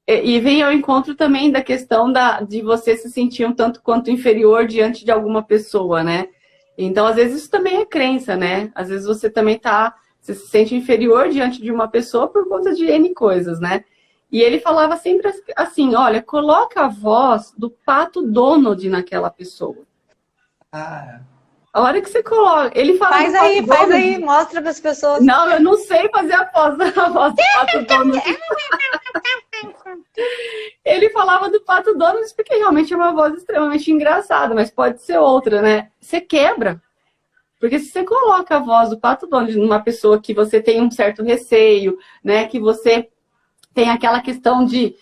E vem ao encontro também da questão de você se sentir um tanto quanto inferior diante de alguma pessoa, né? Então, às vezes, isso também é crença, né? Às vezes você também você se sente inferior diante de uma pessoa por conta de N coisas, né? E ele falava sempre assim, olha, coloca a voz do Pato Donald naquela pessoa. A hora que você coloca... Ele fala faz aí, mostra para as pessoas. Não, eu não sei fazer a voz do Pato Donald. Ele falava do Pato Donald porque realmente é uma voz extremamente engraçada, mas pode ser outra, né? Você quebra. Porque se você coloca a voz do Pato Donald numa pessoa que você tem um certo receio, né? Que você... tem aquela questão de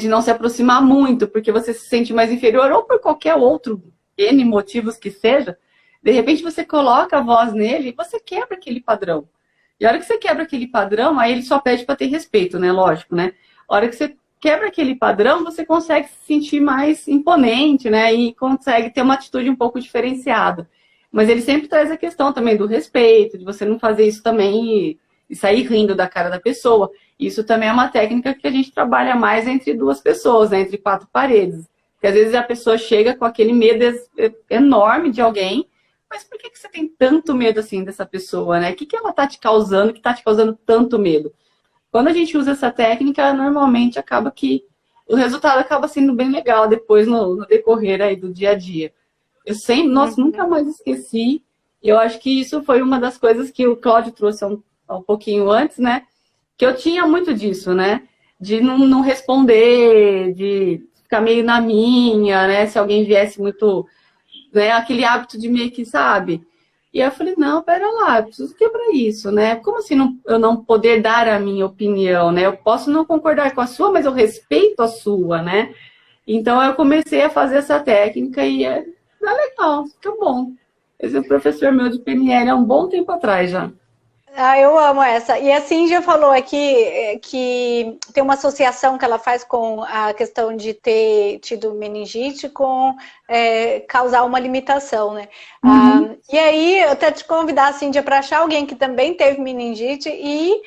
não se aproximar muito, porque você se sente mais inferior, ou por qualquer outro N motivos que seja, de repente você coloca a voz nele e você quebra aquele padrão. E a hora que você quebra aquele padrão, aí ele só pede para ter respeito, né? Lógico, né? A hora que você quebra aquele padrão, você consegue se sentir mais imponente, né? E consegue ter uma atitude um pouco diferenciada. Mas ele sempre traz a questão também do respeito, de você não fazer isso também e sair rindo da cara da pessoa. Isso também é uma técnica que a gente trabalha mais entre 2 pessoas, né? Entre 4 paredes. Porque às vezes a pessoa chega com aquele medo enorme de alguém, mas por que você tem tanto medo assim dessa pessoa, né? O que ela tá te causando, que tá te causando tanto medo? Quando a gente usa essa técnica, normalmente acaba que o resultado acaba sendo bem legal depois no decorrer aí do dia a dia. Eu sempre, nossa, nunca mais esqueci. E eu acho que isso foi uma das coisas que o Cláudio trouxe um pouquinho antes, né? Que eu tinha muito disso, né? De não responder, de ficar meio na minha, né? Se alguém viesse muito, né? Aquele hábito de meio que, sabe? E aí eu falei, não, pera lá, eu preciso quebrar isso, né? Como assim eu não poder dar a minha opinião, né? Eu posso não concordar com a sua, mas eu respeito a sua, né? Então eu comecei a fazer essa técnica e é legal, fica bom. Esse é o professor meu de PNL há um bom tempo atrás já. Ah, eu amo essa. E a Cíndia falou aqui que tem uma associação que ela faz com a questão de ter tido meningite com causar uma limitação, né? E aí, eu até te convidar, a Cíndia, para achar alguém que também teve meningite e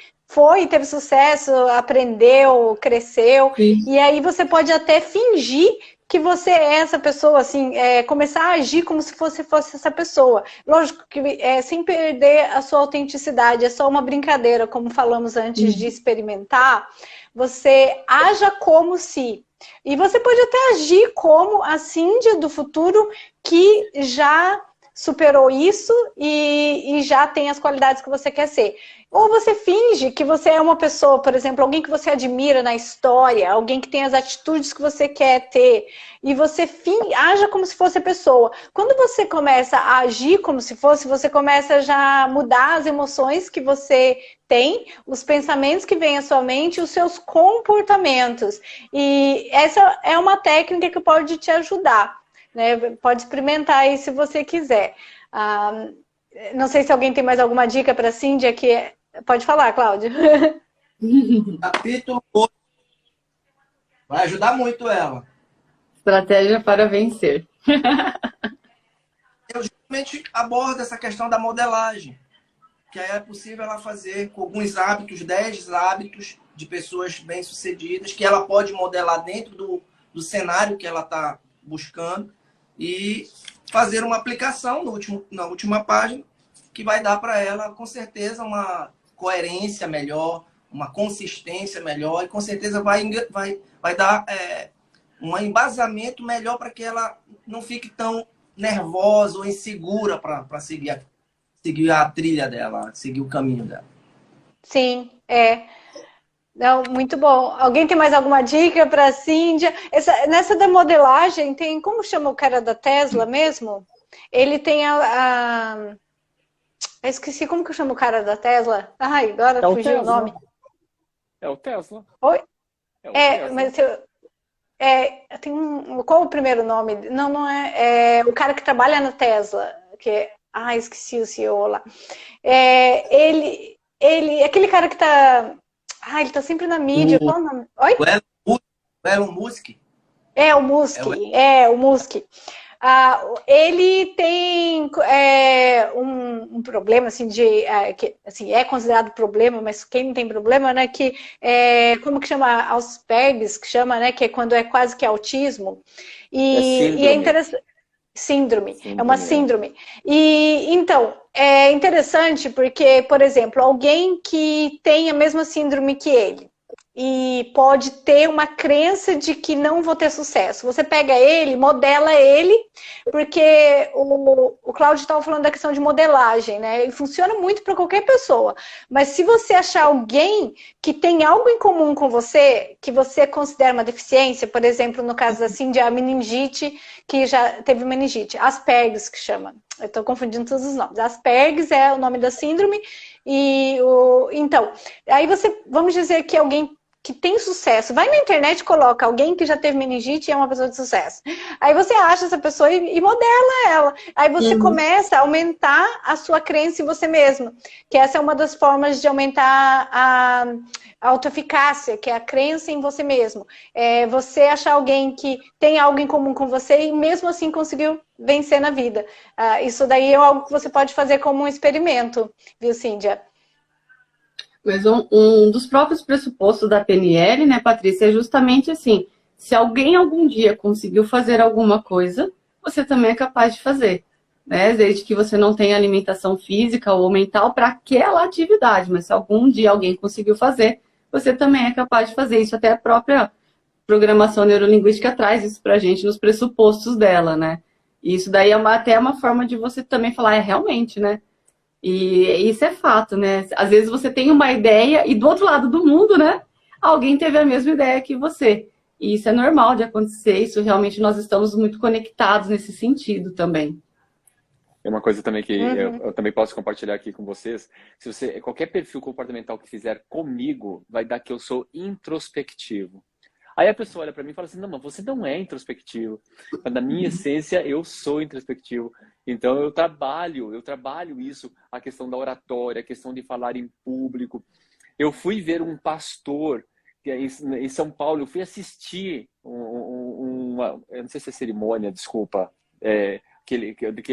teve sucesso, aprendeu, cresceu. Sim. E aí você pode até fingir que você é essa pessoa, assim, começar a agir como se fosse essa pessoa. Lógico que sem perder a sua autenticidade, é só uma brincadeira, como falamos antes de experimentar. Você haja como se. E você pode até agir como a Cíndia do futuro que já superou isso e já tem as qualidades que você quer ser. Ou você finge que você é uma pessoa, por exemplo, alguém que você admira na história, alguém que tem as atitudes que você quer ter, e você haja como se fosse a pessoa. Quando você começa a agir como se fosse, você começa já a mudar as emoções que você tem, os pensamentos que vêm à sua mente, os seus comportamentos. E essa é uma técnica que pode te ajudar, né? Pode experimentar aí se você quiser. Não sei se alguém tem mais alguma dica para a Cíndia que... Pode falar, Cláudio. Capítulo 8. Vai ajudar muito ela. Estratégia para vencer. Eu justamente abordo essa questão da modelagem. Que aí é possível ela fazer com alguns hábitos, 10 hábitos de pessoas bem-sucedidas, que ela pode modelar dentro do cenário que ela está buscando e fazer uma aplicação na última página que vai dar para ela, com certeza, uma coerência melhor, uma consistência melhor e, com certeza, vai dar um embasamento melhor para que ela não fique tão nervosa ou insegura para seguir a trilha dela, seguir o caminho dela. Sim, Não, muito bom. Alguém tem mais alguma dica para a Cíndia? Nessa da modelagem, tem... Como chama o cara da Tesla mesmo? Ele tem eu esqueci como que eu chamo o cara da Tesla. Ai, agora fugiu o nome. É o Tesla. Oi? Tesla. Mas tem qual o primeiro nome? Não é. É o cara que trabalha na Tesla. Esqueci o CEO lá. Aquele cara que tá... ele tá sempre na mídia. Qual o nome? Oi? O Elon Musk. O Musk. O Musk. Ele tem um problema, assim, que assim, é considerado problema, mas quem não tem problema, né, que como que chama? Asperger's, que chama, né, que é quando é quase que autismo. E é interessante. Síndrome, é uma síndrome. E então, é interessante porque, por exemplo, alguém que tem a mesma síndrome que ele e pode ter uma crença de que não vou ter sucesso. Você pega ele, modela ele, porque o Cláudio estava falando da questão de modelagem, né? E funciona muito para qualquer pessoa. Mas se você achar alguém que tem algo em comum com você, que você considera uma deficiência, por exemplo, no caso assim de a meningite, que já teve meningite, Asperger's que chama. Eu estou confundindo todos os nomes. Asperger's é o nome da síndrome. Então, aí vamos dizer que alguém que tem sucesso, vai na internet e coloca alguém que já teve meningite e é uma pessoa de sucesso. Aí você acha essa pessoa e modela ela. Aí você começa a aumentar a sua crença em você mesmo. Que essa é uma das formas de aumentar a autoeficácia, que é a crença em você mesmo. É você achar alguém que tem algo em comum com você e mesmo assim conseguiu vencer na vida. Isso daí é algo que você pode fazer como um experimento, viu, Cíndia? Mas um dos próprios pressupostos da PNL, né, Patrícia, é justamente assim, se alguém algum dia conseguiu fazer alguma coisa, você também é capaz de fazer. né? Desde que você não tenha alimentação física ou mental para aquela atividade, mas se algum dia alguém conseguiu fazer, você também é capaz de fazer isso. Até a própria programação neurolinguística traz isso para a gente nos pressupostos dela, né? E isso daí é até uma forma de você também falar, é realmente, né? E isso é fato, né? Às vezes você tem uma ideia e do outro lado do mundo, né? Alguém teve a mesma ideia que você. E isso é normal de acontecer, isso realmente nós estamos muito conectados nesse sentido também. É uma coisa também que Uhum. eu também posso compartilhar aqui com vocês. Se você, qualquer perfil comportamental que fizer comigo, vai dar que eu sou introspectivo. Aí a pessoa olha para mim e fala assim, não, mas você não é introspectivo. Mas na minha essência, eu sou introspectivo. Então eu trabalho isso, a questão da oratória, a questão de falar em público. Eu fui ver um pastor em São Paulo, eu fui assistir eu não sei se é cerimônia, desculpa, que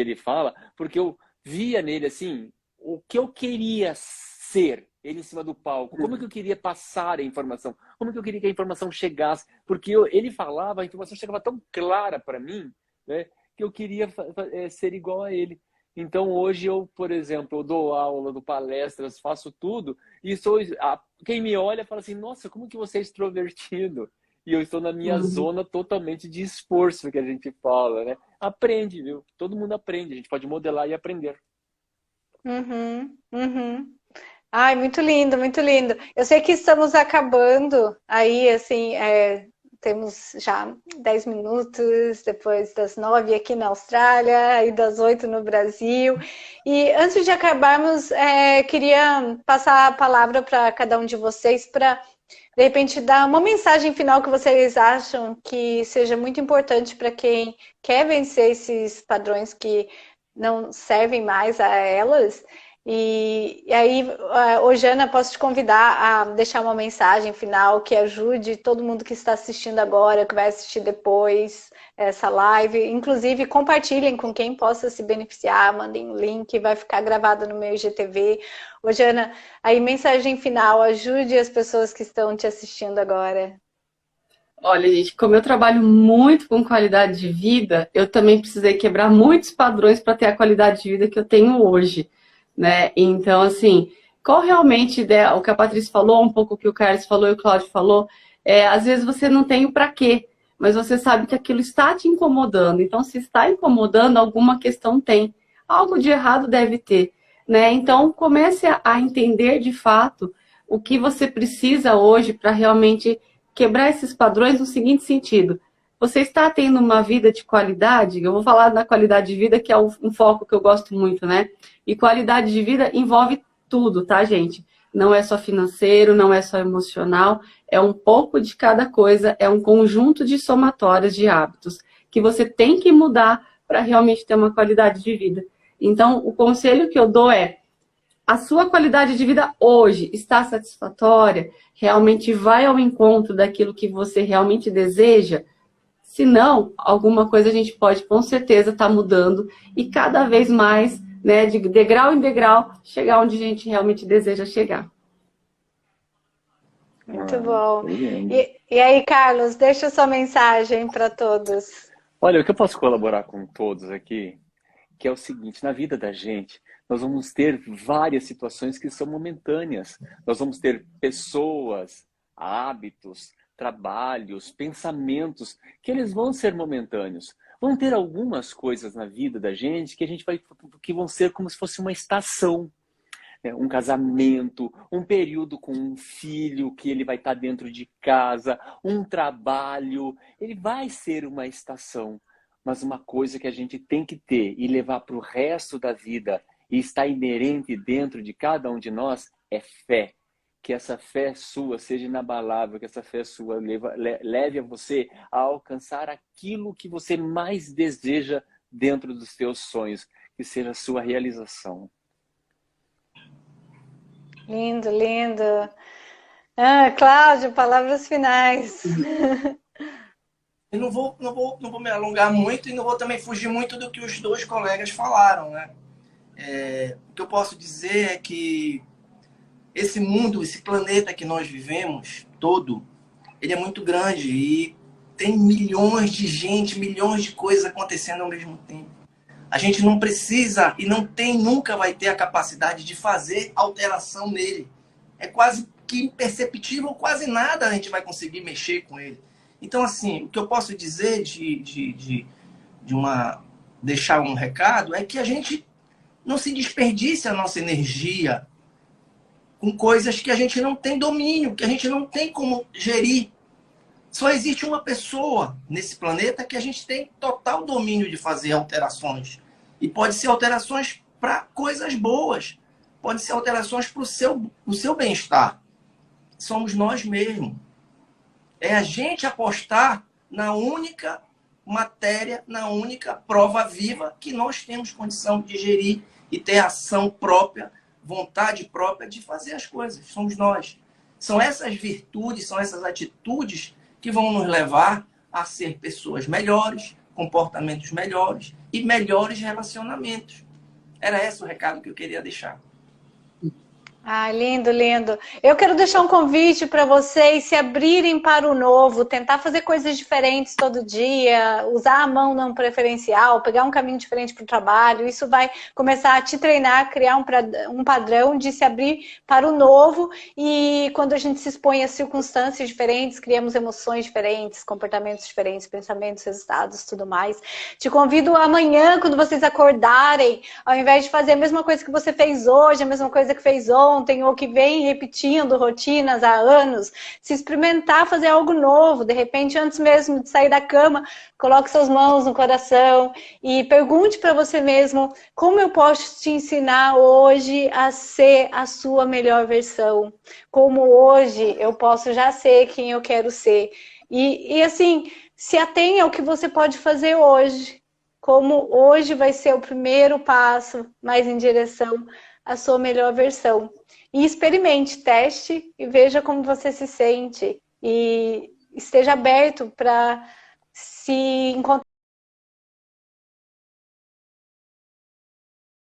ele fala, porque eu via nele assim, o que eu queria ser, ele em cima do palco, como que eu queria passar a informação, como que eu queria que a informação chegasse, porque ele falava, a informação chegava tão clara para mim, né, que eu queria ser igual a ele. Então hoje eu, por exemplo, eu dou aula, dou palestras, faço tudo, e quem me olha fala assim, nossa, como que você é extrovertido? E eu estou na minha zona totalmente de esforço, que a gente fala, né? Aprende, viu? Todo mundo aprende, a gente pode modelar e aprender. Uhum, uhum. Ai, muito lindo, muito lindo. Eu sei que estamos acabando aí, assim, temos já 10 minutos depois das 9 aqui na Austrália e das 8 no Brasil. E antes de acabarmos, queria passar a palavra para cada um de vocês para, de repente, dar uma mensagem final que vocês acham que seja muito importante para quem quer vencer esses padrões que não servem mais a elas. E aí, Jana, posso te convidar a deixar uma mensagem final que ajude todo mundo que está assistindo agora, que vai assistir depois essa live. Inclusive, compartilhem com quem possa se beneficiar, mandem um link, vai ficar gravado no meu IGTV. Jana, aí mensagem final, ajude as pessoas que estão te assistindo agora. Olha, gente, como eu trabalho muito com qualidade de vida, eu também precisei quebrar muitos padrões para ter a qualidade de vida que eu tenho hoje, né? Então, assim, qual realmente o que a Patrícia falou, um pouco o que o Carlos falou e o Cláudio falou, às vezes você não tem o para quê, mas você sabe que aquilo está te incomodando. Então, se está incomodando, alguma questão tem. Algo de errado deve ter, né? Então, comece a entender de fato o que você precisa hoje para realmente quebrar esses padrões no seguinte sentido. Você está tendo uma vida de qualidade? Eu vou falar da qualidade de vida, que é um foco que eu gosto muito, né? E qualidade de vida envolve tudo, tá, gente? Não é só financeiro, não é só emocional, é um pouco de cada coisa, é um conjunto de somatórias de hábitos que você tem que mudar para realmente ter uma qualidade de vida. Então, o conselho que eu dou é: a sua qualidade de vida hoje está satisfatória? Realmente vai ao encontro daquilo que você realmente deseja? Se não, alguma coisa a gente pode com certeza estar mudando e cada vez mais, né, de degrau em degrau, chegar onde a gente realmente deseja chegar. Muito bom. E aí, Carlos, deixa sua mensagem para todos. Olha, o que eu posso colaborar com todos aqui, que é o seguinte, na vida da gente, nós vamos ter várias situações que são momentâneas. Nós vamos ter pessoas, hábitos, trabalhos, pensamentos, que eles vão ser momentâneos. Vão ter algumas coisas na vida da gente que vão ser como se fosse uma estação. Um casamento, um período com um filho que ele vai estar dentro de casa, um trabalho, ele vai ser uma estação. Mas uma coisa que a gente tem que ter e levar para o resto da vida e está inerente dentro de cada um de nós é fé. Que essa fé sua seja inabalável, que essa fé sua leve a você a alcançar aquilo que você mais deseja dentro dos seus sonhos, que seja a sua realização. Lindo, lindo. Cláudio, palavras finais. Eu não vou me alongar muito e não vou também fugir muito do que os dois colegas falaram, né? O que eu posso dizer é que esse mundo, esse planeta que nós vivemos todo, ele é muito grande e tem milhões de gente, milhões de coisas acontecendo ao mesmo tempo. A gente não precisa e não tem, nunca vai ter a capacidade de fazer alteração nele. É quase que imperceptível, quase nada a gente vai conseguir mexer com ele. Então, assim, o que eu posso dizer deixar um recado é que a gente não se desperdice a nossa energia com coisas que a gente não tem domínio, que a gente não tem como gerir. Só existe uma pessoa nesse planeta que a gente tem total domínio de fazer alterações. E pode ser alterações para coisas boas. Pode ser alterações para o seu bem-estar. Somos nós mesmos. É a gente apostar na única matéria, na única prova viva que nós temos condição de gerir e ter ação própria, vontade própria de fazer as coisas. Somos nós. São essas virtudes, são essas atitudes que vão nos levar a ser pessoas melhores, comportamentos melhores e melhores relacionamentos. Era esse o recado que eu queria deixar. Ah, lindo, lindo. Eu quero deixar um convite para vocês se abrirem para o novo, tentar fazer coisas diferentes todo dia, usar a mão não preferencial, pegar um caminho diferente para o trabalho. Isso vai começar a te treinar, criar um padrão de se abrir para o novo. E quando a gente se expõe a circunstâncias diferentes, criamos emoções diferentes, comportamentos diferentes, pensamentos, resultados, tudo mais. Te convido amanhã, quando vocês acordarem, ao invés de fazer a mesma coisa que você fez hoje, a mesma coisa que fez ontem, ou que vem repetindo rotinas há anos, se experimentar fazer algo novo, de repente, antes mesmo de sair da cama, coloque suas mãos no coração e pergunte para você mesmo como eu posso te ensinar hoje a ser a sua melhor versão, como hoje eu posso já ser quem eu quero ser. E assim, se atenha ao que você pode fazer hoje, como hoje vai ser o primeiro passo mais em direção à sua melhor versão. E experimente, teste e veja como você se sente. E esteja aberto para se encontrar